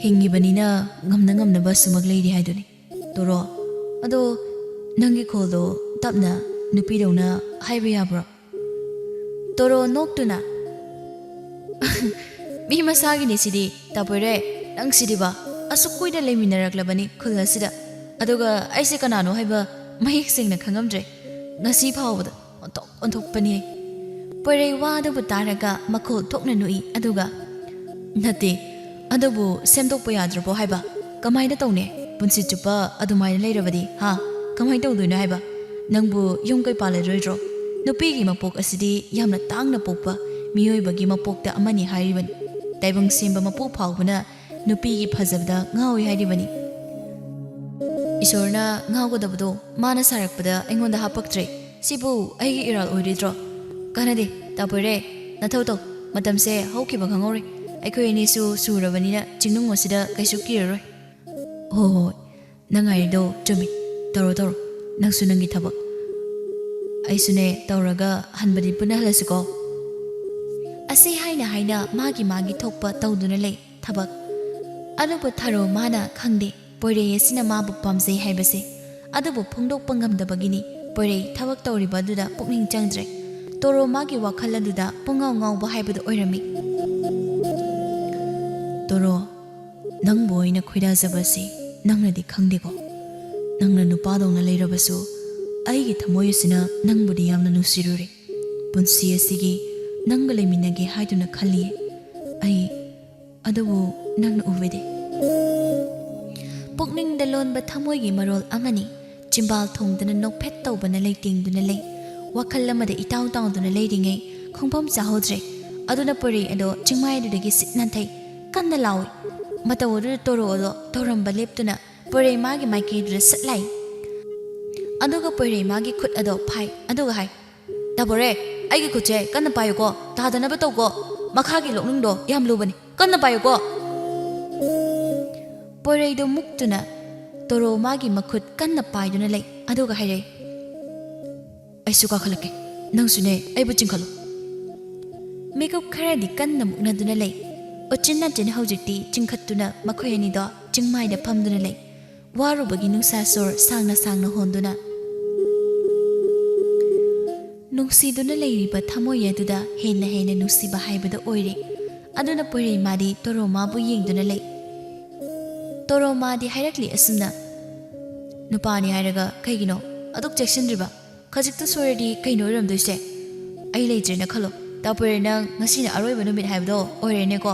ꯍꯤꯡꯉꯤꯕꯅꯤꯅ ꯉꯝꯅꯕ ꯁꯨꯃꯛ ꯂꯩꯔꯤ ꯍꯥꯏꯗꯨꯅꯤ ꯇꯣꯔꯣ ꯑꯗꯣ ꯅꯪꯒꯤ ꯈꯣꯜꯗꯣ ꯇꯞꯅ ꯅꯨꯄꯤꯗꯧꯅ ꯍꯥꯏꯕ ꯌꯥꯕ꯭ꯔꯣ ꯇꯣꯔꯣ ꯅꯣꯛꯇꯨꯅ ꯃꯤ ꯃꯁꯥꯒꯤꯅꯤ ꯁꯤꯗꯤ ꯇꯥꯄꯣꯏꯔꯦ ꯅꯪ ꯁꯤꯗꯤꯕ ꯑꯁꯨꯛ ꯀꯨꯏꯅ ꯂꯩꯃꯤꯟꯅꯔꯛꯂꯕꯅꯤ ꯈꯨꯜ ꯑꯁꯤꯗ ꯑꯗꯨꯒ ꯑꯩꯁꯦ ꯀꯅꯥꯅꯣ ꯍꯥꯏꯕ ꯃꯌꯦꯛ ꯁꯦꯡꯅ ꯈꯪꯉꯝꯗ꯭ꯔꯦ ꯉꯁꯤ ꯐꯥꯎꯕꯗ ꯑꯣꯟꯊꯣꯛꯄꯅꯤ ꯄꯣꯏꯔꯩ ꯋꯥꯗꯨꯕꯨ ꯇꯥꯔꯒ ꯃꯈꯣꯜ ꯊꯣꯛꯅ ꯅꯣꯛꯏ ꯑꯗꯨꯒ ꯅꯠꯇꯦ ꯑꯗꯨꯕꯨ ꯁꯦꯝꯗꯣꯛꯄ ꯌꯥꯗ꯭ꯔꯕꯣ ꯍꯥꯏꯕ ꯀꯃꯥꯏꯅ ꯇꯧꯅꯤ ꯄꯨꯟꯁꯤ ꯆꯨꯞꯄ ꯑꯗꯨꯃꯥꯏꯅ ꯂꯩꯔꯕꯗꯤ ꯍꯥ ꯀꯃꯥꯏꯅ ꯇꯧꯗꯣꯏꯅꯣ ꯍꯥꯏꯕ ꯅꯪꯕꯨ ꯌꯨꯝ ꯀꯩ ꯄꯥꯜꯂꯔꯣꯏꯗ꯭ꯔꯣ ꯅꯨꯄꯤꯒꯤ ꯃꯄꯣꯛ ꯑꯁꯤꯗꯤ ꯌꯥꯝꯅ ꯇꯥꯡꯅ ꯄꯣꯛꯄ ꯃꯤꯑꯣꯏꯕꯒꯤ ꯃꯄꯣꯛꯇ ꯑꯃꯅꯤ ꯍꯥꯏꯔꯤꯕꯅꯤ ꯇꯥꯏꯕꯪ ꯁꯦꯝꯕ ꯃꯄꯨ ꯐꯥꯎꯕꯅ ꯅꯨꯄꯤꯒꯤ ꯐꯖꯕꯗ ꯉꯥꯎꯏ ꯍꯥꯏꯔꯤꯕꯅꯤ ꯏꯁꯣꯔꯅ ꯉꯥꯎꯒꯗꯕꯗꯣ ꯃꯥꯅ ꯁꯥꯔꯛꯄꯗ ꯑꯩꯉꯣꯟꯗ ꯍꯥꯞꯄꯛꯇ꯭ꯔꯦ ꯁꯤꯕꯨ ꯑꯩꯒꯤ ꯏꯔꯥꯜ ꯑꯣꯏꯔꯣꯏꯗ꯭ꯔꯣ ꯀꯥꯟꯅꯗꯦ ꯇꯥꯄꯣꯏꯔꯦ ꯅꯊꯧ ꯇꯧ ꯃꯇꯝꯁꯦ ꯍꯧꯈꯤꯕ ꯈꯪꯍꯧꯔꯦ ꯑꯩꯈꯣꯏ ꯑꯅꯤꯁꯨ ꯁꯨꯔꯕꯅꯤꯅ ꯆꯤꯡꯅꯨꯡ ꯑꯁꯤꯗ ꯀꯩꯁꯨ ꯀꯤꯔꯔꯣꯏ ꯍꯣꯏ ꯅꯪ ꯍꯥꯏꯔꯤꯗꯣ ꯆꯨꯝꯃꯤ ꯇꯧꯔꯣ ꯅꯪꯁꯨ ꯅꯪꯒꯤ ꯊꯕꯛ ꯑꯩꯁꯨꯅꯦ ꯇꯧꯔꯒ ꯍꯟꯕꯗꯤ ꯄꯨꯟꯅ ꯍꯜꯂꯁꯤꯀꯣ ꯑꯁꯤ ꯍꯥꯏꯅ ꯃꯥꯒꯤ ꯊꯣꯛꯄ ꯇꯧꯗꯨꯅ ꯂꯩ ꯊꯕꯛ ꯑꯗꯨꯕꯨ ꯊꯔꯣ ꯃꯥꯅ ꯈꯪꯗꯦ ꯄꯣꯏꯔꯩ ꯑꯁꯤꯅ ꯃꯥꯕꯨ ꯄꯥꯝꯖꯩ ꯍꯥꯏꯕꯁꯦ ꯑꯗꯨꯕꯨ ꯐꯣꯡꯗꯣꯛꯄ ꯉꯝꯗꯕꯒꯤꯅꯤ ꯄꯣꯏꯔꯩ ꯊꯕꯛ ꯇꯧꯔꯤꯕ ꯑꯗꯨꯗ ꯄꯨꯛꯅꯤꯡ ꯆꯪꯗ꯭ꯔꯦ ꯇꯣꯔꯣ ꯃꯥꯒꯤ ꯋꯥꯈꯜ ꯑꯗꯨꯗ ꯄꯨꯡꯉꯥꯎ ꯉꯥꯎꯕ ꯍꯥꯏꯕꯗꯨ ꯑꯣꯏꯔꯝꯃꯤ ꯇꯣꯔꯣ ꯅꯪꯕꯨ ꯑꯩꯅ ꯈꯣꯏꯗꯥꯖꯕꯁꯤ ꯅꯪꯅꯗꯤ ꯈꯪꯗꯦꯀꯣ ꯅꯪꯅ ꯅꯨꯄꯥꯗꯧꯅ ꯂꯩꯔꯕꯁꯨ ꯑꯩꯒꯤ ꯊꯃꯣꯏ ꯑꯁꯤꯅ ꯅꯪꯕꯨꯗꯤ ꯌꯥꯝꯅ ꯅꯨꯡꯁꯤꯔꯨꯔꯦ ꯄꯨꯟꯁꯤ ꯑꯁꯤꯒꯤ ꯅꯪꯒ ꯂꯩꯃꯤꯟꯅꯒꯦ ꯍꯥꯏꯗꯨꯅ ꯈꯜꯂꯤꯌꯦ ꯑꯩ ꯑꯗꯨꯕꯨ ꯅꯪꯅ ꯎꯕꯗꯤ ꯄꯨꯛꯅꯤꯡꯗ ꯂꯣꯟꯕ ꯊꯃꯣꯏꯒꯤ ꯃꯔꯣꯜ ꯑꯃꯅꯤ ꯆꯤꯝꯕꯥꯜ ꯊꯣꯡꯗꯅ ꯅꯣꯛꯐꯦꯠ ꯇꯧꯕꯅ ꯂꯩꯇꯦꯡꯗꯨꯅ ꯂꯩ ꯋꯥꯈꯜ ꯑꯃꯗ ꯏꯇꯥꯎ ꯇꯥꯎꯗꯨꯅ ꯂꯩꯔꯤꯉꯩ ꯈꯣꯡꯐꯝ ꯆꯥꯍꯧꯗ꯭ꯔꯦ ꯑꯗꯨꯅ ꯄꯣꯏꯔꯩ ꯑꯗꯣ ꯆꯤꯡꯃꯥꯏ ꯑꯗꯨꯗꯒꯤ ꯁꯤꯠ ꯅꯥꯟꯊꯩ ꯀꯟꯅ ꯂꯥꯎꯏ ꯃꯇꯧ ꯑꯗꯨꯗ ꯇꯣꯔꯣ ꯑꯗꯣ ꯇꯧꯔꯝꯕ ꯂꯦꯞꯇꯨꯅ ꯄꯣꯏꯔꯩ ꯃꯥꯒꯤ ꯃꯥꯏꯀꯩꯗꯨꯗ ꯁꯠꯂꯥꯏ ꯑꯗꯨꯒ ꯄꯣꯏꯔꯩ ꯃꯥꯒꯤ ꯈꯨꯠ ꯑꯗꯣ ꯐꯥꯏ ꯑꯗꯨꯒ ꯍꯥꯏ ꯇꯥꯕꯣꯔꯦ ꯑꯩꯒꯤ ꯈꯨꯠꯁꯦ ꯀꯟꯅ ꯄꯥꯏꯌꯨꯀꯣ ꯇꯥꯗꯅꯕ ꯇꯧꯀꯣ ꯃꯈꯥꯒꯤ ꯂꯣꯛꯅꯨꯡꯗꯣ ꯌꯥꯝ ꯂꯨꯕꯅꯤ ꯀꯟꯅ ꯄꯥꯏꯌꯨꯀꯣ ꯄꯣꯏꯔꯩꯗꯣ ꯃꯨꯛꯇꯨꯅ ꯇꯣꯔꯣ ꯃꯥꯒꯤ ꯃꯈꯨꯠ ꯀꯟꯅ ꯄꯥꯏꯗꯨꯅ ꯂꯩ ꯑꯗꯨꯒ ꯍꯥꯏꯔꯛꯏ ꯑꯩꯁꯨ ꯀꯥꯈꯠꯂꯛꯀꯦ ꯅꯪꯁꯨꯅꯦ ꯑꯩꯕꯨ ꯆꯤꯡꯈꯠꯂꯨ ꯃꯤꯀꯨꯞ ꯈꯔꯗꯤ ꯀꯟꯅ ꯃꯨꯛꯅꯗꯨꯅ ꯂꯩ ꯎꯆꯤꯟ ꯅꯥꯆꯤꯟ ꯍꯧꯖꯤꯛꯇꯤ ꯆꯤꯡꯈꯠꯇꯨꯅ ꯃꯈꯣꯏ ꯑꯅꯤꯗꯣ ꯆꯤꯡꯃꯥꯏꯗ ꯐꯝꯗꯨꯅ ꯂꯩ ꯋꯥꯔꯨꯕꯒꯤ ꯅꯨꯡꯁꯥ ꯁꯣꯔ ꯁꯥꯡꯅ ꯍꯣꯟꯗꯨꯅ ꯅꯨꯡꯁꯤꯗꯨꯅ ꯂꯩꯔꯤꯕ ꯊꯃꯣꯏ ꯑꯗꯨꯗ ꯍꯦꯟꯅ ꯅꯨꯡꯁꯤꯕ ꯍꯥꯏꯕꯗꯨ ꯑꯣꯏꯔꯦ ꯑꯗꯨꯅ ꯄꯣꯏꯔꯩ ꯃꯥꯗꯤ ꯇꯣꯔꯣ ꯃꯥꯕꯨ ꯌꯦꯡꯗꯨꯅ ꯂꯩ ꯇꯣꯔꯣ ꯃꯥꯗꯤ ꯍꯥꯏꯔꯛꯂꯤ ꯑꯁꯨꯝꯅ ꯅꯨꯄꯥꯅꯤ ꯍꯥꯏꯔꯒ ꯀꯩꯒꯤꯅꯣ ꯑꯗꯨꯛ ꯆꯦꯛꯁꯤꯟꯗ꯭ꯔꯤꯕ ꯈꯖꯤꯛꯇ ꯁꯣꯏꯔꯗꯤ ꯀꯩꯅꯣ ꯑꯣꯏꯔꯝꯗꯣꯏꯁꯦ ꯑꯩ ꯂꯩꯇ꯭ꯔꯦꯅ ꯈꯜꯂꯣ ꯇꯥꯄꯣꯏꯔꯩ ꯅꯪ ꯉꯁꯤꯅ ꯑꯔꯣꯏꯕ ꯅꯨꯃꯤꯠ ꯍꯥꯏꯕꯗꯣ ꯑꯣꯏꯔꯦꯅꯦꯀꯣ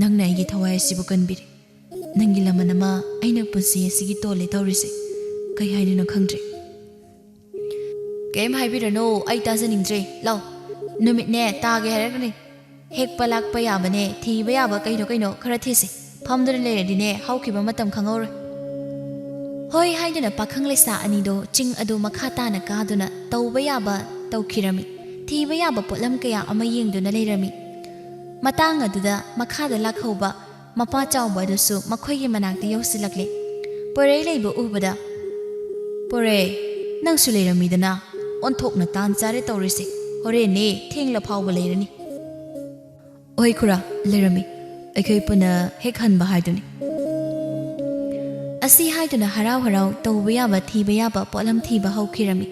ꯅꯪꯅ ꯑꯩꯒꯤ ꯊꯋꯥꯏ ꯑꯁꯤꯕꯨ ꯀꯟꯕꯤꯔꯦ ꯅꯪꯒꯤ ꯂꯃꯟ ꯑꯃ ꯑꯩꯅ ꯄꯨꯟꯁꯤ ꯑꯁꯤꯒꯤ ꯇꯣꯜꯂꯦ ꯇꯧꯔꯤꯁꯦ ꯀꯩ ꯍꯥꯏꯗꯣꯏꯅꯣ ꯈꯪꯗ꯭ꯔꯦ ꯀꯩꯝ ꯍꯥꯏꯕꯤꯔꯅꯣ ꯑꯩ ꯇꯥꯖꯅꯤꯡꯗ꯭ꯔꯦ ꯂꯥꯎ ꯅꯨꯃꯤꯠꯅꯦ ꯇꯥꯒꯦ ꯍꯥꯏꯔꯒꯅꯦ ꯍꯦꯛꯄ ꯂꯥꯛꯄ ꯌꯥꯕꯅꯦ ꯊꯤꯕ ꯌꯥꯕ ꯀꯩꯅꯣ ꯈꯔ ꯊꯤꯁꯤ ꯐꯝꯗꯨꯅ ꯂꯩꯔꯗꯤꯅꯦ ꯍꯧꯈꯤꯕ ꯃꯇꯝ ꯈꯪꯍꯧꯔꯣꯏ ꯍꯣꯏ ꯍꯥꯏꯗꯨꯅ パꯈꯪ ꯂꯩꯁꯥ ꯑꯅꯤꯗꯣ ꯆꯤꯡ ꯑꯗꯨ ꯃꯈꯥ ꯇꯥꯅ ꯀꯥꯗꯨꯅ ꯇꯧꯕ ꯌꯥꯕ ꯇꯧꯈꯤꯔꯝꯃꯤ ꯊꯤꯕ ꯌꯥꯕ ꯄꯣꯠꯂꯝ ꯀꯌꯥ ꯑꯃ ꯌꯦꯡꯗꯨꯅ ꯂꯩꯔꯝꯃꯤ ꯃꯇꯥꯡ ꯑꯗꯨꯗ ꯃꯈꯥꯗ ꯂꯥꯛꯍꯧꯕ ꯃꯄꯥ ꯆꯥꯎꯕ ꯑꯗꯨꯁꯨ ꯃꯈꯣꯏꯒꯤ ꯃꯅꯥꯛꯇ ꯌꯧꯁꯤꯜꯂꯛꯂꯦ ꯄꯣꯏꯔꯩ ꯂꯩꯕ ꯎꯕꯗ ꯄꯣꯏꯔꯩ ꯅꯪꯁꯨ ꯂꯩꯔꯝꯃꯤꯗꯅ ꯑꯣꯟꯊꯣꯛꯅ ꯇꯥꯟ ꯆꯥꯔꯦ ꯇꯧꯔꯤꯁꯦ ꯍꯣꯔꯦꯟꯅꯦ ꯊꯦꯡꯂ ꯐꯥꯎꯕ ꯂꯩꯔꯅꯤ ꯑꯣꯏ ꯈꯨꯔꯥ ꯂꯩꯔꯝꯃꯤ ꯑꯩꯈꯣꯏ ꯄꯨꯟꯅ ꯍꯦꯛ ꯍꯟꯕ ꯍꯥꯏꯗꯨꯅꯤ ꯑꯁꯤ ꯍꯥꯏꯗꯨꯅ ꯍꯔꯥꯎ ꯇꯧꯕ ꯌꯥꯕ ꯊꯤꯕ ꯌꯥꯕ ꯄꯣꯠꯂꯝ ꯊꯤꯕ ꯍꯧꯈꯤꯔꯝꯃꯤ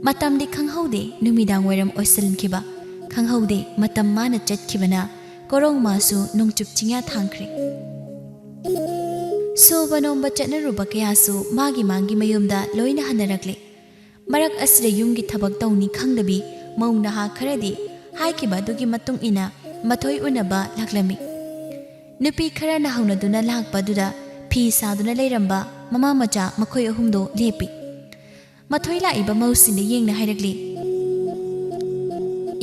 ꯃꯇꯝꯗꯤ ꯈꯪꯍꯧꯗꯦ ꯅꯨꯃꯤꯗꯥꯡ ꯋꯥꯏꯔꯝ ꯑꯣꯏꯁꯤꯟꯈꯤꯕ ꯈꯪꯍꯧꯗꯦ ꯃꯇꯝ ꯃꯥꯅ ꯆꯠꯈꯤꯕꯅ ꯀꯣꯔꯣꯡ ꯃꯥꯁꯨ ꯅꯣꯡꯆꯨꯞ ꯆꯤꯡꯌꯥ ꯊꯥꯡꯈ꯭ꯔꯦ ꯁꯨꯕ ꯅꯣꯝꯕ ꯆꯠꯅꯔꯨꯕ ꯀꯌꯥꯁꯨ ꯃꯥꯒꯤ ꯃꯌꯨꯝꯗ ꯂꯣꯏꯅ ꯍꯟꯅꯔꯛꯂꯦ ꯃꯔꯛ ꯑꯁꯤꯗ ꯌꯨꯝꯒꯤ ꯊꯕꯛ ꯇꯧꯅꯤ ꯈꯪꯗꯕꯤ ꯃꯧ ꯅꯍꯥ ꯈꯔꯗꯤ ꯍꯥꯏꯈꯤꯕ ꯑꯗꯨꯒꯤ ꯃꯇꯨꯡ ꯏꯟꯅ ꯃꯊꯣꯏ ꯎꯅꯕ ꯂꯥꯛꯂꯝꯃꯤ ꯅꯨꯄꯤ ꯈꯔꯅ ꯍꯧꯅꯗꯨꯅ ꯂꯥꯛꯄ ꯑꯗꯨꯗ ꯐꯤ ꯁꯥꯗꯨꯅ ꯂꯩꯔꯝꯕ ꯃꯃꯥ ꯃꯆꯥ ꯃꯈꯣꯏ ꯑꯍꯨꯝꯗꯣ ꯂꯦꯞꯄꯤ ꯃꯊꯣꯏ ꯂꯥꯛꯏꯕ ꯃꯧꯁꯤꯡꯗ ꯌꯦꯡꯅ ꯍꯥꯏꯔꯛꯂꯤ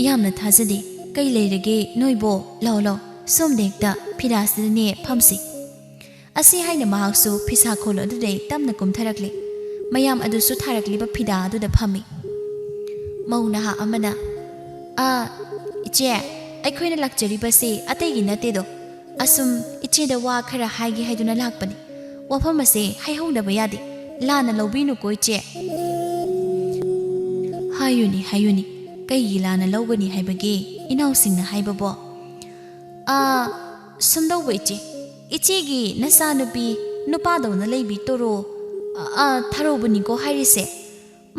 ꯌꯥꯝꯅ ꯊꯥꯖꯗꯦ ꯀꯩ ꯂꯩꯔꯒꯦ ꯅꯣꯏꯕꯣ ꯂꯥꯎ ꯁꯣꯝꯗ ꯍꯦꯛꯇ ꯐꯤꯔꯥꯁꯤꯗꯅꯦ ꯐꯝꯁꯤ ꯑꯁꯤ ꯍꯥꯏꯅ ꯃꯍꯥꯛꯁꯨ ꯐꯤꯁꯥꯈꯣꯜ ꯑꯗꯨꯗꯩ ꯇꯞꯅ ꯀꯨꯝꯊꯔꯛꯂꯤ ꯃꯌꯥꯝ ꯑꯗꯨꯁꯨ ꯊꯥꯔꯛꯂꯤꯕ ꯐꯤꯗꯥ ꯑꯗꯨꯗ ꯐꯝꯃꯤ ꯃꯧ ꯅꯍꯥ ꯑꯃꯅ ꯏꯆꯦ ꯑꯩꯈꯣꯏꯅ ꯂꯥꯛꯆꯔꯤꯕꯁꯤ ꯑꯇꯩꯒꯤ ꯅꯠꯇꯦꯗꯣ ꯑꯁꯨꯝ ꯏꯆꯦꯗ ꯋꯥ ꯈꯔ ꯍꯥꯏꯒꯦ ꯍꯥꯏꯗꯨꯅ ꯂꯥꯛꯄꯅꯤ ꯋꯥꯐꯝ ꯑꯁꯦ ꯍꯥꯏꯍꯧꯗꯕ ꯌꯥꯗꯦ ꯂꯥꯟꯅ ꯂꯧꯕꯤꯅꯨꯀꯣ ꯏꯆꯦ ꯍꯥꯏꯌꯨꯅꯤ ꯀꯩꯒꯤ ꯂꯥꯟꯅ ꯂꯧꯒꯅꯤ ꯍꯥꯏꯕꯒꯤ ꯏꯅꯥꯎꯁꯤꯡꯅ ꯍꯥꯏꯕꯕꯣ ꯁꯨꯝꯗꯧꯕ ꯏꯆꯦꯒꯤ ꯅꯆꯥꯅꯨꯄꯤ ꯅꯨꯄꯥꯗꯧꯅ ꯂꯩꯕꯤ ꯇꯣꯔꯣ ꯊꯥꯔꯧꯕꯅꯤꯀꯣ ꯍꯥꯏꯔꯤꯁꯦ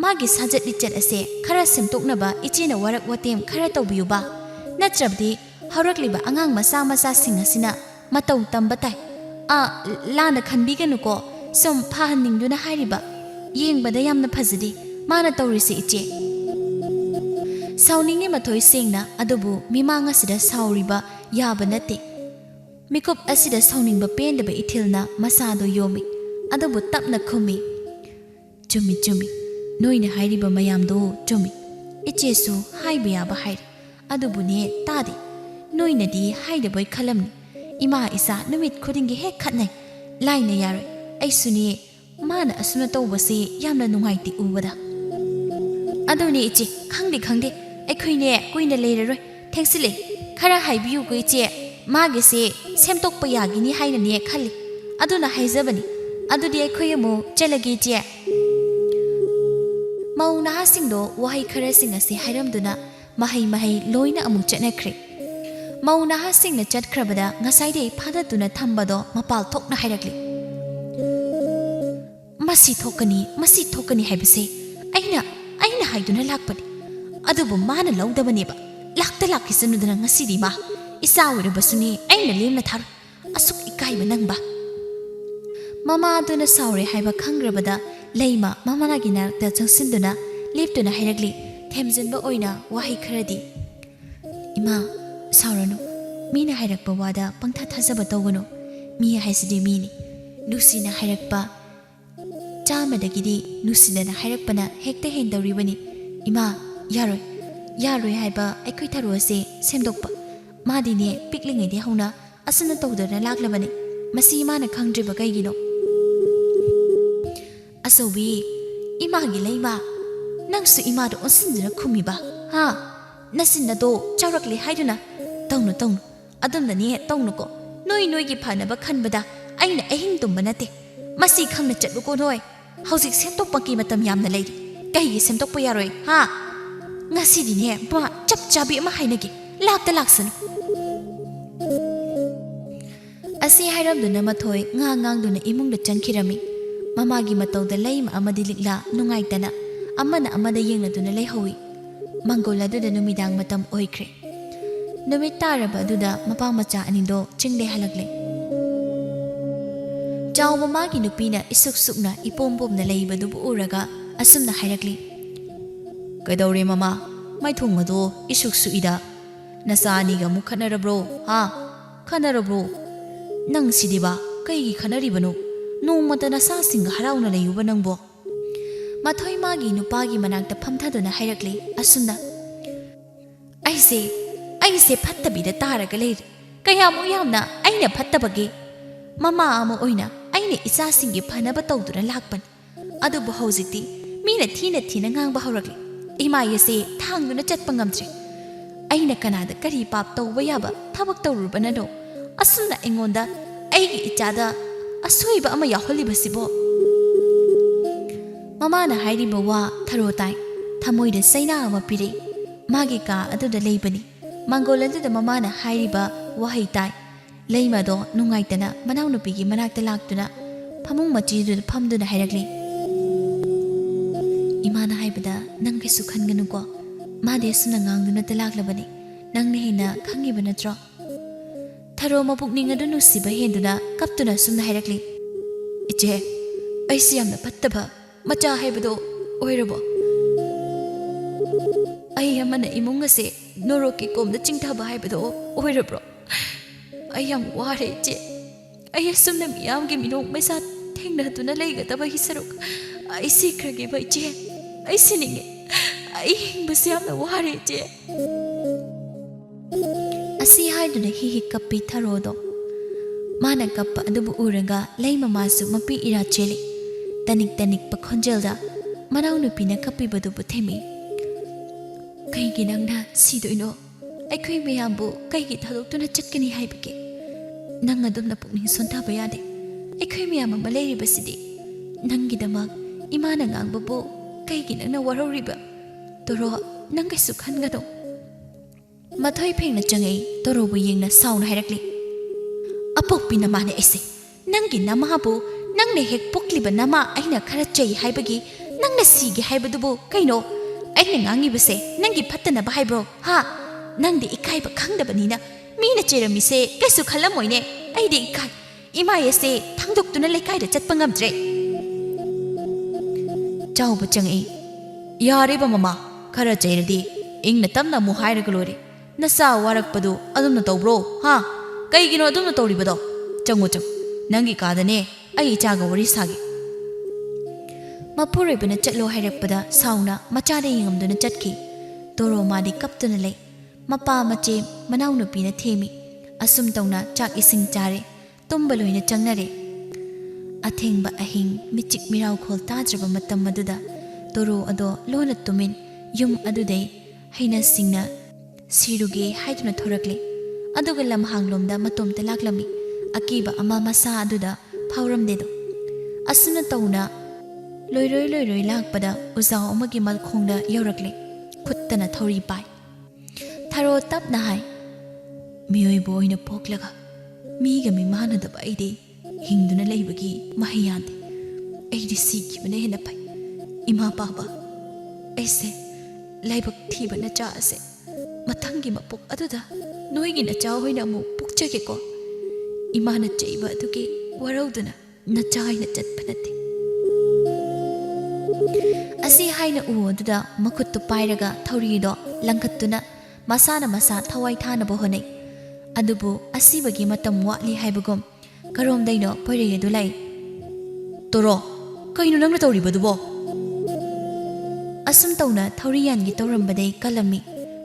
ꯃꯥꯒꯤ ꯁꯥꯖꯠ ꯂꯤꯆꯠ ꯑꯁꯦ ꯈꯔ ꯁꯦꯝꯗꯣꯛꯅꯕ ꯏꯆꯦꯅ ꯋꯥꯔꯛ ꯋꯥꯇꯦꯝ ꯈꯔ ꯇꯧꯕꯤꯌꯨꯕ ꯅꯠꯇ꯭ꯔꯕꯗꯤ ꯍꯧꯔꯛꯂꯤꯕ ꯑꯉꯥꯡ ꯃꯆꯥꯁꯤꯡ ꯑꯁꯤꯅ ꯃꯇꯧ ꯇꯝꯕ ꯇꯥꯏ ꯂꯥꯟꯅ ꯈꯟꯕꯤꯒꯅꯨꯀꯣ ꯁꯨꯝ ꯐꯍꯟꯅꯤꯡꯗꯨꯅ ꯍꯥꯏꯔꯤꯕ ꯌꯦꯡꯕꯗ ꯌꯥꯝꯅ ꯐꯖꯗꯦ ꯃꯥꯅ ꯇꯧꯔꯤꯁꯦ ꯏꯆꯦ ꯁꯥꯎꯅꯤꯡꯉꯤ ꯃꯊꯣꯏ ꯁꯦꯡꯅ ꯑꯗꯨꯕꯨ ꯃꯤꯃꯥꯡ ꯑꯁꯤꯗ ꯁꯥꯎꯔꯤꯕ ꯌꯥꯕ ꯅꯠꯇꯦ ꯃꯤꯀꯨꯞ ꯑꯁꯤꯗ ꯁꯥꯎꯅꯤꯡꯕ ꯄꯦꯟꯗꯕ ꯏꯊꯤꯜꯅ ꯃꯁꯥꯗꯣ ꯌꯣꯝꯃꯤ ꯑꯗꯨꯕꯨ ꯇꯞꯅ ꯈꯨꯝꯃꯤ ꯆꯨꯝꯃꯤ ꯅꯣꯏꯅ ꯍꯥꯏꯔꯤꯕ ꯃꯌꯥꯝꯗꯣ ꯆꯨꯝꯃꯤ ꯏꯆꯦꯁꯨ ꯍꯥꯏꯕ ꯌꯥꯕ ꯍꯥꯏꯔꯤ ꯑꯗꯨꯕꯨꯅꯦ ꯇꯥꯗꯦ ꯅꯣꯏꯅꯗꯤ ꯍꯥꯏꯗꯕꯣꯏ ꯈꯜꯂꯝꯅꯤ ꯏꯃꯥ ꯏꯆꯥ ꯅꯨꯃꯤꯠ ꯈꯨꯗꯤꯡꯒꯤ ꯍꯦꯛ ꯈꯠꯅꯩ ꯂꯥꯏꯅ ꯌꯥꯔꯣꯏ ꯑꯩꯁꯨꯅꯦ ꯃꯥꯅ ꯑꯁꯨꯝꯅ ꯇꯧꯕꯁꯦ ꯌꯥꯝꯅ ꯅꯨꯡꯉꯥꯏꯇꯦ ꯎꯕꯗ ꯑꯗꯨꯅꯦ ꯏꯆꯦ ꯈꯪꯗꯦ ꯑꯩꯈꯣꯏꯅꯦ ꯀꯨꯏꯅ ꯂꯩꯔꯔꯣꯏ ꯊꯦꯡꯁꯤꯜꯂꯦ ꯈꯔ ꯍꯥꯏꯕꯤꯌꯨꯀꯣ ꯏꯆꯦ ꯃꯥꯒꯤꯁꯦ ꯁꯦꯝꯗꯣꯛꯄ ꯌꯥꯒꯤꯅꯤ ꯍꯥꯏꯅꯅꯦ ꯈꯜꯂꯤ ꯑꯗꯨꯅ ꯍꯥꯏꯖꯕꯅꯤ ꯑꯗꯨꯗꯤ ꯑꯩꯈꯣꯏ ꯑꯃꯨꯛ ꯆꯠꯂꯒꯦ ꯏꯆꯦ ꯃꯧ ꯅꯍꯥꯁꯤꯡꯗꯣ ꯋꯥꯍꯩ ꯈꯔꯁꯤꯡ ꯑꯁꯤ ꯍꯥꯏꯔꯝꯗꯨꯅ ꯃꯍꯩ ꯂꯣꯏꯅ ꯑꯃꯨꯛ ꯆꯠꯅꯈ꯭ꯔꯦ ꯃꯧ ꯅꯍꯥꯁꯤꯡꯅ ꯆꯠꯈ꯭ꯔꯕꯗ ꯉꯁꯥꯏꯗꯩ ꯐꯥꯗꯗꯨꯅ ꯊꯝꯕꯗꯣ ꯃꯄꯥꯜ ꯊꯣꯛꯅ ꯍꯥꯏꯔꯛꯂꯤ ꯃꯁꯤ ꯊꯣꯛꯀꯅꯤ ꯍꯥꯏꯕꯁꯦ ꯑꯩꯅ ꯍꯥꯏꯗꯨꯅ ꯂꯥꯛꯄꯅꯤ ꯑꯗꯨꯕꯨ ꯃꯥꯅ ꯂꯧꯗꯕꯅꯦꯕ ꯂꯥꯛꯈꯤꯁꯅꯨꯗꯅ ꯉꯁꯤꯗꯤ ꯃꯥ ꯏꯆꯥ ꯑꯣꯏꯔꯕꯁꯨꯅꯦ ꯑꯩꯅ ꯂꯦꯝꯅ ꯊꯥꯔꯣꯏ ꯑꯁꯨꯛ ꯏꯀꯥꯏꯕ ꯅꯪꯕ ꯃꯃꯥ ꯑꯗꯨꯅ ꯁꯥꯎꯔꯦ ꯍꯥꯏꯕ ꯈꯪꯈ꯭ꯔꯕꯗ ꯂꯩꯃ ꯃꯃꯥꯒꯤ ꯅꯥꯛꯇ ꯆꯪꯁꯤꯟꯗꯨꯅ ꯂꯦꯞꯇꯨꯅ ꯍꯥꯏꯔꯛꯂꯤ ꯊꯦꯝꯖꯤꯟꯕ ꯑꯣꯏꯅ ꯋꯥꯍꯩ ꯈꯔꯗꯤ ꯏꯃꯥ ꯁꯥꯎꯔꯅꯨ ꯃꯤꯅ ꯍꯥꯏꯔꯛꯄ ꯋꯥꯗ ꯄꯪꯊꯥ ꯊꯥꯖꯕ ꯇꯧꯒꯅꯨ ꯃꯤ ꯍꯥꯏꯁꯤꯗꯤ ꯃꯤꯅꯤ ꯅꯨꯡꯁꯤꯅ ꯍꯥꯏꯔꯛꯄ ꯆꯥꯝꯃꯗꯒꯤꯗꯤ ꯅꯨꯡꯁꯤꯗꯅ ꯍꯥꯏꯔꯛꯄꯅ ꯍꯦꯛꯇ ꯍꯦꯟꯗꯧꯔꯤꯕꯅꯤ ꯏꯃꯥ ꯌꯥꯔꯣꯏ ꯍꯥꯏꯕ ꯑꯩꯈꯣꯏ ꯊꯔꯣ ꯑꯁꯦ ꯁꯦꯝꯗꯣꯛꯄ ꯃꯥꯗꯤꯅꯦ ꯄꯤꯛꯂꯤꯉꯩꯗꯤ ꯍꯧꯅ ꯑꯁꯨꯝꯅ ꯇꯧꯗꯨꯅ ꯂꯥꯛꯂꯕꯅꯤ ꯃꯁꯤ ꯏꯃꯥꯅ ꯈꯪꯗ꯭ꯔꯤꯕ ꯀꯩꯒꯤꯅꯣ ꯑꯆꯧꯕꯤ ꯏꯃꯥꯒꯤ ꯂꯩꯃ ꯅꯪꯁꯨ ꯏꯃꯥꯗꯣ ꯑꯣꯟꯁꯤꯟꯗꯨꯅ ꯈꯨꯝꯃꯤꯕ ꯅꯆꯤꯟꯅꯗꯣ ꯆꯥꯎꯔꯛꯂꯦ ꯍꯥꯏꯗꯨꯅ ꯇꯧꯅꯨ ꯑꯗꯨꯝꯅꯅꯦ ꯇꯧꯅꯨꯀꯣ ꯅꯣꯏꯒꯤ ꯐꯅꯕ ꯈꯟꯕꯗ ꯑꯩꯅ ꯑꯍꯤꯡ ꯇꯨꯝꯕ ꯅꯠꯇꯦ ꯃꯁꯤ ꯈꯪꯅ ꯆꯠꯂꯨꯀꯣ ꯅꯣꯏ ꯍꯧꯖꯤꯛ ꯁꯦꯝꯗꯣꯛꯄꯒꯤ ꯃꯇꯝ ꯌꯥꯝꯅ ꯂꯩꯔꯤ ꯀꯩꯒꯤ ꯁꯦꯝꯗꯣꯛꯄ ꯌꯥꯔꯣꯏ ꯉꯁꯤꯗꯤꯅꯦ ꯃꯥ ꯆꯞ ꯆꯥꯕꯤ ꯑꯃ ꯍꯥꯏꯅꯒꯦ ꯂꯥꯛꯁꯅꯨ ꯑꯁꯤ ꯍꯥꯏꯔꯝꯗꯨꯅ ꯃꯊꯣꯏ ꯉꯥꯡꯗꯨꯅ ꯏꯃꯨꯡꯗ ꯆꯪꯈꯤꯔꯝꯃꯤ ꯃꯃꯥꯒꯤ ꯃꯇꯧꯗ ꯂꯩꯃ ꯑꯃꯗꯤ ꯂꯤꯛꯂꯥ ꯅꯨꯡꯉꯥꯏꯇꯅ ꯑꯃꯅ ꯑꯃꯗ ꯌꯦꯡꯅꯗꯨꯅ ꯂꯩꯍꯧꯏ ꯃꯪꯒꯣꯜ ꯑꯗꯨꯗ ꯅꯨꯃꯤꯗꯥꯡ ꯃꯇꯝ ꯑꯣꯏꯈ꯭ꯔꯦ ꯅꯨꯃꯤꯠ ꯇꯥꯔꯕ ꯑꯗꯨꯗ ꯃꯄꯥ ꯃꯆꯥ ꯑꯅꯤꯗꯣ ꯆꯤꯡꯗꯩ ꯍꯜꯂꯛꯂꯦ ꯆꯥꯎꯕ ꯃꯥꯒꯤ ꯅꯨꯄꯤꯅ ꯏꯁꯨꯛ ꯁꯨꯛꯅ ꯏꯄꯣꯝ ꯄꯣꯝꯅ ꯂꯩꯕꯗꯨꯕꯨ ꯎꯔꯒ ꯑꯁꯨꯝꯅ ꯍꯥꯏꯔꯛꯂꯤ ꯀꯩꯗꯧꯔꯦ ꯃꯃꯥ ꯃꯥꯏꯊꯣꯡ ꯑꯗꯣ ꯏꯁꯨꯛ ꯁꯨꯛꯏꯗ ꯅꯆꯥ ꯑꯅꯤꯒ ꯑꯃꯨꯛ ꯈꯠꯅꯔꯕ꯭ꯔꯣ ꯈꯠꯅꯔꯕ꯭ꯔꯣ ꯅꯪ ꯁꯤꯗꯤꯕ ꯀꯩꯒꯤ ꯈꯠꯅꯔꯤꯕꯅꯣ ꯅꯣꯡꯃꯇ ꯅꯆꯥꯁꯤꯡꯒ ꯍꯔꯥꯎꯅ ꯂꯩꯌꯨꯕ ꯅꯪꯕꯣ ꯃꯊꯣꯏ ꯃꯥꯒꯤ ꯅꯨꯄꯥꯒꯤ ꯃꯅꯥꯛꯇ ꯐꯝꯊꯗꯨꯅ ꯍꯥꯏꯔꯛꯂꯤ ꯑꯁꯨꯝꯅ ꯑꯩꯁꯦ ꯐꯠꯇꯕꯤꯗ ꯇꯥꯔꯒ ꯂꯩꯔꯤ ꯀꯌꯥꯃꯨꯛ ꯌꯥꯝꯅ ꯑꯩꯅ ꯐꯠꯇꯕꯒꯦ ꯃꯃꯥ ꯑꯃ ꯑꯣꯏꯅ ꯑꯩꯅ ꯏꯆꯥꯁꯤꯡꯒꯤ ꯐꯅꯕ ꯇꯧꯗꯨꯅ ꯂꯥꯛꯄꯅꯤ ꯑꯗꯨꯕꯨ ꯍꯧꯖꯤꯛꯇꯤ ꯃꯤꯅ ꯊꯤꯅ ꯉꯥꯡꯕ ꯍꯧꯔꯛꯂꯤ ꯏꯃꯥꯌꯦꯁꯦ ꯊꯥꯡꯗꯨꯅ ꯆꯠꯄ ꯉꯝꯗ꯭ꯔꯦ ꯑꯩꯅ ꯀꯅꯥꯗ ꯀꯔꯤ ꯄꯥꯞ ꯇꯧꯕ ꯌꯥꯕ ꯊꯕꯛ ꯇꯧꯔꯨꯕꯅꯅꯣ ꯑꯁꯨꯝꯅ ꯑꯩꯉꯣꯟꯗ ꯑꯩꯒꯤ ꯏꯆꯥꯗ ꯑꯁꯣꯏꯕ ꯑꯃ ꯌꯥꯎꯍꯜꯂꯤꯕꯁꯤꯕꯣ ꯃꯃꯥꯅ ꯍꯥꯏꯔꯤꯕ ꯋꯥ ꯊꯔꯣ ꯇꯥꯏ ꯊꯃꯣꯏꯗ ꯆꯩꯅꯥ ꯑꯃ ꯄꯤꯔꯛꯏ ꯃꯥꯒꯤ ꯀꯥ ꯑꯗꯨꯗ ꯂꯩꯕꯅꯤ ꯃꯪꯒꯣꯜ ꯑꯗꯨꯗ ꯃꯃꯥꯅ ꯍꯥꯏꯔꯤꯕ ꯋꯥꯍꯩ ꯇꯥꯏ ꯂꯩꯃꯗꯣ ꯅꯨꯡꯉꯥꯏꯇꯅ ꯃꯅꯥꯎꯅꯨꯄꯤꯒꯤ ꯃꯅꯥꯛꯇ ꯂꯥꯛꯇꯨꯅ ꯐꯃꯨꯡ ꯃꯆꯤꯗꯨꯗ ꯐꯝꯗꯨꯅ ꯍꯥꯏꯔꯛꯂꯤ ꯏꯃꯥꯅ ꯍꯥꯏꯕꯗ ꯅꯪ ꯀꯩꯁꯨ ꯈꯟꯒꯅꯨꯀꯣ ꯃꯥꯗꯤ ꯑꯁꯨꯝꯅ ꯉꯥꯡꯗꯨꯅꯇ ꯂꯥꯛꯂꯕꯅꯤ ꯅꯪꯅ ꯍꯦꯟꯅ ꯈꯪꯉꯤꯕ ꯅꯠꯇ꯭ꯔꯣ ꯊꯔꯣ ꯃꯄꯨꯛꯅꯤꯡ ꯑꯗꯨ ꯅꯨꯡꯁꯤꯕ ꯍꯦꯟꯗꯨꯅ ꯀꯞꯇꯨꯅ ꯑꯁꯨꯝꯅ ꯍꯥꯏꯔꯛꯂꯤ ꯏꯆꯦ ꯑꯩꯁꯤ ꯌꯥꯝꯅ ꯐꯠꯇꯕ ꯃꯆꯥ ꯍꯥꯏꯕꯗꯣ ꯑꯣꯏꯔꯕꯣ ꯑꯩ ꯑꯃꯅ ꯏꯃꯨꯡ ꯑꯁꯦ ꯅꯣꯔꯣꯛꯀꯤ ꯀꯣꯝꯗ ꯆꯤꯡꯊꯕ ꯍꯥꯏꯕꯗꯣ ꯑꯣꯏꯔꯕ꯭ꯔꯣ ꯑꯩ ꯌꯥꯝ ꯋꯥꯔꯦ ꯏꯆꯦ ꯑꯩ ꯑꯁꯨꯝꯅ ꯃꯤꯌꯥꯝꯒꯤ ꯃꯤꯅꯣꯛ ꯃꯩꯁꯥ ꯊꯦꯡꯅꯗꯨꯅ ꯂꯩꯒꯗꯕꯒꯤ ꯁꯔꯨꯛ ꯑꯩ ꯁꯤꯈ꯭ꯔꯒꯦꯕ ꯏꯆꯦ ꯑꯩ ꯁꯤꯅꯤꯡꯉꯦ ꯑꯩ ꯍꯤꯡꯕꯁꯦ ꯌꯥꯝꯅ ꯋꯥꯔꯦ ꯏꯆꯦ ꯑꯁꯤ ꯍꯥꯏꯗꯨꯅ ꯍꯤ ꯀꯞꯄꯤ ꯊꯔꯣꯗꯣ ꯃꯥꯅ ꯀꯞꯄ ꯑꯗꯨꯕꯨ ꯎꯔꯒ ꯂꯩ ꯃꯃꯥꯁꯨ ꯃꯄꯤ ꯏꯔꯥ ꯆꯦꯜꯂꯤ ꯇꯅꯤꯛꯄ ꯈꯣꯟꯖꯦꯜꯗ ꯃꯅꯥꯎꯅꯨꯄꯤꯅ ꯀꯞꯄꯤꯕꯗꯨꯕꯨ ꯊꯦꯝꯃꯤ ꯀꯩꯒꯤ ꯅꯪꯅ ꯁꯤꯗꯣꯏꯅꯣ ꯑꯩꯈꯣꯏ ꯃꯌꯥꯝꯕꯨ ꯀꯩꯒꯤ ꯊꯥꯗꯣꯛꯇꯨꯅ ꯆꯠꯀꯅꯤ ꯍꯥꯏꯕꯒꯦ ꯅꯪ ꯑꯗꯨꯝꯅ ꯄꯨꯛꯅꯤꯡ ꯁꯣꯟꯊꯕ ꯌꯥꯗꯦ ꯑꯩꯈꯣꯏ ꯃꯌꯥꯝ ꯑꯃ ꯂꯩꯔꯤꯕꯁꯤꯗꯤ ꯅꯪꯒꯤꯗꯃꯛ ꯏꯃꯥꯅ ꯉꯥꯡꯕꯕꯨ ꯀꯩꯒꯤ ꯅꯪꯅ ꯋꯥꯔꯧꯔꯤꯕ ꯇꯣꯔꯣ ꯅꯪ ꯀꯩꯁꯨ ꯈꯟꯒꯅꯣ ꯃꯊꯣꯏ ꯐꯦꯡꯅ ꯆꯪꯉꯛꯏ ꯇꯣꯔꯣꯕꯨ ꯌꯦꯡꯅ ꯁꯥꯎꯅ ꯍꯥꯏꯔꯛꯂꯤ ꯑꯄꯣꯛꯄꯤ ꯅꯃꯥꯅꯦ ꯑꯩꯁꯦ ꯅꯪꯒꯤ ꯅꯃꯥꯕꯨ ꯅꯪꯅ ꯍꯦꯛ ꯄꯣꯛꯂꯤꯕ ꯅꯃꯥ ꯑꯩꯅ ꯈꯔ ꯆꯩ ꯍꯥꯏꯕꯒꯤ ꯅꯪꯅ ꯁꯤꯒꯦ ꯍꯥꯏꯕꯗꯨꯕꯨ ꯀꯩꯅꯣ ꯑꯩꯅ ꯉꯥꯡꯉꯤꯕꯁꯦ ꯅꯪꯒꯤ ꯐꯠꯇꯅꯕ ꯍꯥꯏꯕ꯭ꯔꯣ ꯍꯥ ꯅꯪꯗꯤ ꯏꯀꯥꯏꯕ ꯈꯪꯗꯕꯅꯤꯅ ꯃꯤꯅ ꯆꯩꯔꯝꯃꯤꯁꯦ ꯀꯩꯁꯨ ꯈꯜꯂꯝꯃꯣꯏꯅꯦ ꯑꯩꯗꯤ ꯏꯀꯥꯏ ꯏꯃꯥꯌꯦꯁꯦ ꯊꯥꯡꯗꯣꯛꯇꯨꯅ ꯂꯩꯀꯥꯏꯗ ꯆꯠꯄ ꯉꯝꯗ꯭ꯔꯦ ꯆꯥꯎꯕ ꯆꯪꯏ ꯌꯥꯔꯦꯕ ꯃꯃꯥ ꯈꯔ ꯆꯩꯔꯗꯤ ꯏꯪꯅ ꯇꯞꯅ ꯑꯃꯨꯛ ꯍꯥꯏꯔꯒ ꯂꯣꯏꯔꯦ ꯅꯆꯥ ꯋꯥꯔꯛꯄꯗꯨ ꯑꯗꯨꯝꯅ ꯇꯧꯕ꯭ꯔꯣ ꯍꯥ ꯀꯩꯒꯤꯅꯣ ꯑꯗꯨꯝꯅ ꯇꯧꯔꯤꯕꯗꯣ ꯆꯪꯉꯣ ꯅꯪꯒꯤ ꯀꯥꯗꯅꯦ ꯑꯩ ꯏꯆꯥꯒ ꯋꯥꯔꯤ ꯁꯥꯒꯦ ꯃꯄꯨꯔꯣꯏꯕꯅ ꯆꯠꯂꯣ ꯍꯥꯏꯔꯛꯄꯗ ꯁꯥꯎꯅ ꯃꯆꯥꯗ ꯌꯦꯡꯉꯝꯗꯨꯅ ꯆꯠꯈꯤ ꯇꯣꯔꯣ ꯃꯥꯗꯤ ꯀꯞꯇꯨꯅ ꯂꯩ ꯃꯄꯥ ꯃꯆꯦ ꯃꯅꯥꯎꯅꯨꯄꯤꯅ ꯊꯦꯝꯃꯤ ꯑꯁꯨꯝ ꯇꯧꯅ ꯆꯥꯛ ꯏꯁꯤꯡ ꯆꯥꯔꯦ ꯇꯨꯝꯕ ꯂꯣꯏꯅ ꯆꯪꯅꯔꯦ ꯑꯊꯦꯡꯕ ꯑꯍꯤꯡ ꯃꯤꯆꯤꯛ ꯃꯤꯔꯥꯎꯈꯣꯜ ꯇꯥꯗ꯭ꯔꯕ ꯃꯇꯝ ꯑꯗꯨꯗ ꯇꯣꯔꯣ ꯑꯗꯣ ꯂꯣꯟꯅ ꯇꯨꯃꯤꯟ ꯌꯨꯝ ꯑꯗꯨꯗꯩ ꯍꯩꯅꯁꯤꯡꯅ ꯁꯤꯔꯨꯒꯦ ꯍꯥꯏꯗꯨꯅ ꯊꯣꯔꯛꯂꯦ ꯑꯗꯨꯒ ꯂꯝꯍꯥꯡꯂꯣꯝꯗ ꯃꯇꯣꯝꯇ ꯂꯥꯛꯂꯝꯃꯤ ꯑꯀꯤꯕ ꯑꯃ ꯃꯁꯥ ꯑꯗꯨꯗ ꯐꯥꯎꯔꯝꯗꯦꯗꯣ ꯑꯁꯨꯝꯅ ꯇꯧꯅ ꯂꯣꯏꯔꯣꯏ ꯂꯥꯛꯄꯗ ꯎꯖꯥꯎ ꯑꯃꯒꯤ ꯃꯈꯣꯡꯗ ꯌꯧꯔꯛꯂꯦ ꯈꯨꯠꯇꯅ ꯊꯧꯔꯤ ꯄꯥꯏ ꯊꯔꯣ ꯇꯞꯅ ꯍꯥꯏ ꯃꯤꯑꯣꯏꯕ ꯑꯣꯏꯅ ꯄꯣꯛꯂꯒ ꯃꯤꯒ ꯃꯤꯃꯥꯟꯅꯗꯕ ꯑꯩꯗꯤ ꯍꯤꯡꯗꯨꯅ ꯂꯩꯕꯒꯤ ꯃꯍꯩ ꯌꯥꯟꯗꯦ ꯑꯩꯗꯤ ꯁꯤꯈꯤꯕꯅ ꯍꯦꯟꯅ ꯐꯩ ꯏꯃꯥ ꯄꯥꯕ ꯑꯩꯁꯦ ꯂꯥꯏꯕꯛ ꯊꯤꯕ ꯅꯆꯥ ꯑꯁꯦ ꯃꯊꯪꯒꯤ ꯃꯄꯣꯛ ꯑꯗꯨꯗ ꯅꯣꯏꯒꯤ ꯅꯆꯥ ꯍꯣꯏꯅ ꯑꯃꯨꯛ ꯄꯣꯛꯆꯒꯦꯀꯣ ꯏꯃꯥꯅ ꯆꯩꯕ ꯑꯗꯨꯒꯤ ꯋꯥꯔꯧꯗꯨꯅ ꯅꯆꯥ ꯍꯥꯏꯅ ꯆꯠꯄ ꯅꯠꯇꯦ ꯑꯁꯤ ꯍꯥꯏꯅ ꯎ ꯑꯗꯨꯗ ꯃꯈꯨꯠꯇꯨ ꯄꯥꯏꯔꯒ ꯊꯧꯔꯤꯗꯣ ꯂꯪꯈꯠꯇꯨꯅ ꯃꯁꯥꯅ ꯃꯁꯥ ꯊꯋꯥꯏ ꯊꯥꯅꯕ ꯍꯣꯠꯅꯩ ꯑꯗꯨꯕꯨ ꯑꯁꯤꯕꯒꯤ ꯃꯇꯝ ꯋꯥꯠꯂꯤ ꯍꯥꯏꯕꯒꯨꯝ ꯀꯔꯣꯝꯗꯩꯅꯣ ꯄꯣꯏꯔꯩ ꯑꯗꯨ ꯂꯥꯛꯏ ꯇꯣꯔꯣ ꯀꯩꯅꯣ ꯅꯪꯅ ꯇꯧꯔꯤꯕꯗꯨꯕꯣ ꯑꯁꯨꯝ ꯇꯧꯅ ꯊꯧꯔꯤ ꯌꯥꯟꯒꯤ ꯇꯧꯔꯝꯕꯗꯩ ꯀꯜꯂꯝꯃꯤ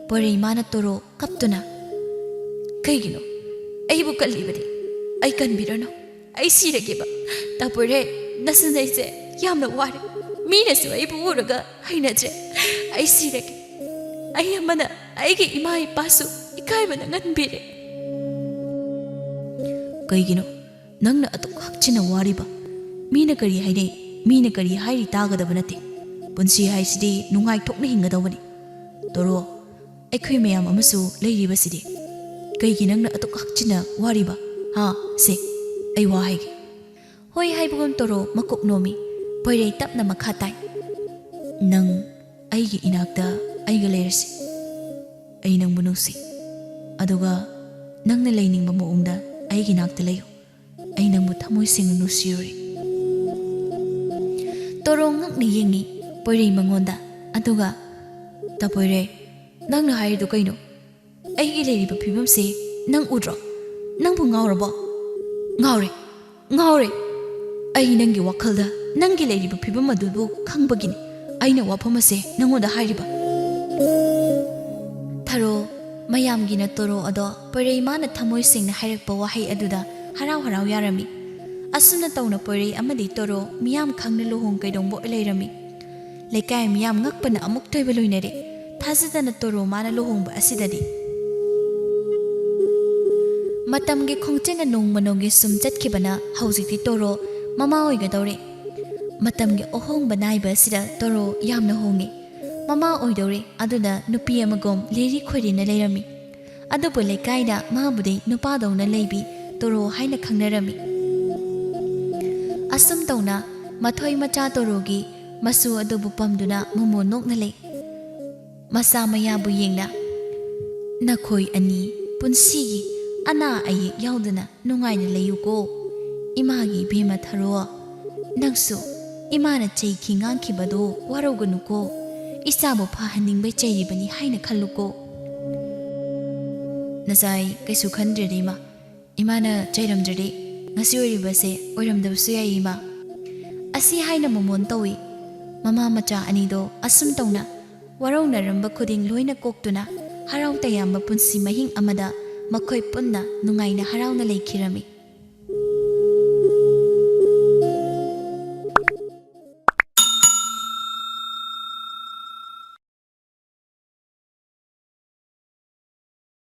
ꯄꯣꯏꯔꯩ ꯃꯥꯅ ꯇꯣꯔꯣ ꯀꯞꯇꯨꯅ ꯀꯩꯒꯤꯅꯣ ꯑꯩꯕꯨ ꯀꯜꯂꯤꯕꯗꯤ ꯑꯩ ꯀꯟꯕꯤꯔꯅꯨ ꯑꯩ ꯁꯤꯔꯒꯦꯕ ꯇꯥꯄꯣꯏꯔꯩ ꯅꯁꯟꯅꯩꯁꯦ ꯌꯥꯝꯅ ꯋꯥꯔꯦ ꯃꯤꯅꯁꯨ ꯑꯩꯕꯨ ꯎꯔꯒ ꯍꯩꯅꯗ꯭ꯔꯦ ꯑꯩ ꯁꯤꯔꯒꯦ ꯑꯩ ꯑꯃꯅ ꯑꯩꯒꯤ ꯏꯃꯥ ꯏꯄꯥꯁꯨ ꯏꯀꯥꯏꯕꯅ ꯉꯟꯕꯤꯔꯦ ꯀꯩꯒꯤꯅꯣ ꯅꯪꯅ ꯑꯗꯨꯛ ꯍꯛꯆꯤꯟꯅ ꯋꯥꯔꯤꯕ ꯃꯤꯅ ꯀꯔꯤ ꯍꯥꯏꯅꯩ ꯃꯤꯅ ꯀꯔꯤ ꯍꯥꯏꯔꯤ ꯇꯥꯒꯗꯕ ꯅꯠꯇꯦ ꯄꯨꯟꯁꯤ ꯍꯥꯏꯁꯤꯗꯤ ꯅꯨꯡꯉꯥꯏꯊꯣꯛꯅ ꯍꯤꯡꯒꯗꯧꯕꯅꯤ ꯇꯣꯔꯣ ꯑꯩꯈꯣꯏ ꯃꯌꯥꯝ ꯑꯃꯁꯨ ꯂꯩꯔꯤꯕꯁꯤꯗꯤ ꯀꯩꯒꯤ ꯅꯪꯅ ꯑꯗꯨꯛ ꯍꯛꯆꯤꯟꯅ ꯋꯥꯔꯤꯕ ꯍꯥ ꯁꯦ ꯑꯩ ꯋꯥ ꯍꯥꯏꯒꯦ ꯍꯣꯏ ꯍꯥꯏꯕꯒꯨꯝ ꯇꯣꯔꯣ ꯃꯀꯣꯛ ꯅꯣꯝꯃꯤ ꯄꯣꯏꯔꯩ ꯇꯞꯅ ꯃꯈꯥ ꯇꯥꯏ ꯅꯪ ꯑꯩꯒꯤ ꯏꯅꯥꯛꯇ ꯑꯩꯒ ꯂꯩꯔꯁꯤ ꯑꯩ ꯅꯪꯕꯨ ꯅꯨꯡꯁꯤ ꯑꯗꯨꯒ ꯅꯪꯅ ꯂꯩꯅꯤꯡꯕ ꯃꯑꯣꯡꯗ ꯑꯩꯒꯤ ꯅꯥꯛꯇ ꯂꯩꯌꯨ ꯑꯩ ꯅꯪꯕු ꯊꯃꯣꯏ ꯁꯦꯡꯅ ꯅꯨꯡꯁꯤꯔꯨꯔꯦ ꯇꯣꯔꯣ ꯉꯛꯅ ꯌꯦꯡꯉꯤ ꯄꯣꯏꯔꯩ ꯃꯉꯣꯟꯗ ꯑꯗꯨꯒ ꯇꯄꯣꯏꯔꯩ ꯅꯪꯅ ꯍꯥꯏꯔꯤꯗꯨ ꯀꯩꯅꯣ ꯑꯩꯒꯤ ꯂꯩꯔꯤꯕ ꯐꯤꯕꯝꯁꯦ ꯅꯪ ꯎꯗ꯭ꯔꯣ ꯅꯪꯕꯨ ꯉꯥꯎꯔꯕꯣ ꯉꯥꯎꯔꯦ ꯑꯩ ꯅꯪꯒꯤ ꯋꯥꯈꯜꯗ ꯅꯪꯒꯤ ꯂꯩꯔꯤꯕ ꯐꯤꯕꯝ ꯑꯗꯨꯕꯨ ꯈꯪꯕꯒꯤꯅꯤ ꯑꯩꯅ ꯋꯥꯐꯝ ꯑꯁꯦ ꯅꯪꯉꯣꯟꯗ ꯍꯥꯏꯔꯤꯕ ꯊꯔꯣ ꯃꯌꯥꯝꯒꯤꯅ ꯇꯣꯔꯣ ꯑꯗꯣ ꯄꯣꯏꯔꯩ ꯃꯥꯅ ꯊꯃꯣꯏ ꯁꯦꯡꯅ ꯍꯥꯏꯔꯛꯄ ꯋꯥꯍꯩ ꯑꯗꯨꯗ ꯍꯔꯥꯎ ꯌꯥꯔꯝꯃꯤ ꯑꯁꯨꯝꯅ ꯇꯧꯅ ꯄꯣꯏꯔꯩ ꯑꯃꯗꯤ ꯇꯣꯔꯣ ꯃꯤꯌꯥꯝ ꯈꯪꯅ ꯂꯨꯍꯣꯡ ꯀꯩꯗꯣꯡꯕ ꯂꯩꯔꯝꯃꯤ ꯂꯩꯀꯥꯏ ꯃꯤꯌꯥꯝ ꯉꯛꯄꯅ ꯑꯃꯨꯛ ꯇꯣꯏꯕ ꯂꯣꯏꯅꯔꯦ ꯊꯥꯖꯗꯅ ꯇꯣꯔꯣ ꯃꯥꯅ ꯂꯨꯍꯣꯡꯕ ꯑꯁꯤꯗꯗꯤ ꯃꯇꯝꯒꯤ ꯈꯣꯡꯆꯠꯅ ꯅꯣꯡꯃꯒꯤ ꯁꯨꯝ ꯆꯠꯈꯤꯕꯅ ꯍꯧꯖꯤꯛꯇꯤ ꯇꯣꯔꯣ ꯃꯃꯥ ꯑꯣꯏꯒꯗꯧꯔꯦ ꯃꯇꯝꯒꯤ ꯑꯍꯣꯡꯕ ꯅꯥꯏꯕ ꯑꯁꯤꯗ ꯇꯣꯔꯣ ꯌꯥꯝꯅ ꯍꯣꯡꯉꯤ ꯃꯃꯥ ꯑꯣꯏꯗꯧꯔꯦ ꯑꯗꯨꯅ ꯅꯨꯄꯤ ꯑꯃꯒꯨꯝ ꯂꯤꯔꯤ ꯈꯣꯏꯔꯤꯅ ꯂꯩꯔꯝꯃꯤ ꯑꯗꯨꯕꯨ ꯂꯩꯀꯥꯏꯗ ꯃꯥꯕꯨꯗꯤ ꯅꯨꯄꯥꯗꯧꯅ ꯂꯩꯕꯤ ꯇꯣꯔꯣ ꯍꯥꯏꯅ ꯈꯪꯅꯔꯝꯃꯤ ꯑꯁꯨꯝ ꯇꯧꯅ ꯃꯊꯣꯏ ꯃꯆꯥ ꯇꯣꯔꯣꯒꯤ ꯃꯁꯨ ꯑꯗꯨꯕꯨ ꯄꯝꯗꯨꯅ ꯃꯣꯃꯣꯟ ꯅꯣꯛꯅ ꯂꯩ ꯃꯆꯥ ꯃꯌꯥꯕꯨ ꯌꯦꯡꯅ ꯅꯈꯣꯏ ꯑꯅꯤ ꯄꯨꯟꯁꯤꯒꯤ ꯑꯅꯥ ꯑꯌꯦꯛ ꯌꯥꯎꯗꯅ ꯅꯨꯡꯉꯥꯏꯅ ꯂꯩꯌꯨꯀꯣ ꯏꯃꯥꯒꯤ ꯏꯕꯦꯝꯃ ꯊꯔꯣ ꯅꯪꯁꯨ ꯏꯃꯥꯅ ꯆꯩꯈꯤ ꯉꯥꯡꯈꯤꯕꯗꯣ ꯋꯥꯔꯧꯒꯅꯨꯀꯣ ꯏꯆꯥꯕꯨ ꯐꯍꯟꯅꯤꯡꯕꯩ ꯆꯩꯔꯤꯕꯅꯤ ꯍꯥꯏꯅ ꯈꯜꯂꯨꯀꯣ ꯅꯆꯥꯏ ꯀꯩꯁꯨ ꯈꯟꯗ꯭ꯔꯗꯤ ꯏꯃꯥꯅ ꯆꯩꯔꯝꯗ꯭ꯔꯗꯤ ꯉꯁꯤ ꯑꯣꯏꯔꯤꯕꯁꯦ ꯑꯣꯏꯔꯝꯗꯕꯁꯨ ꯌꯥꯏ ꯏꯃꯥ ꯑꯁꯤ ꯍꯥꯏꯅ ꯃꯣꯃꯣꯟ ꯇꯧꯏ ꯃꯃꯥ ꯃꯆꯥ ꯑꯅꯤꯗꯣ ꯑꯁꯨꯝ ꯇꯧꯅ ꯋꯥꯔꯧꯅꯔꯝꯕ ꯈꯨꯗꯤꯡ ꯂꯣꯏꯅ ꯀꯣꯛꯇꯨꯅ ꯍꯔꯥꯎ ꯇꯌꯥꯝꯕ ꯄꯨꯟꯁꯤ ꯃꯍꯤꯡ ꯑꯃꯗ ꯃꯈꯣꯏ ꯄꯨꯟꯅ ꯅꯨꯡꯉꯥꯏꯅ ꯍꯔꯥꯎꯅ ꯂꯩꯈꯤꯔꯝꯃꯤ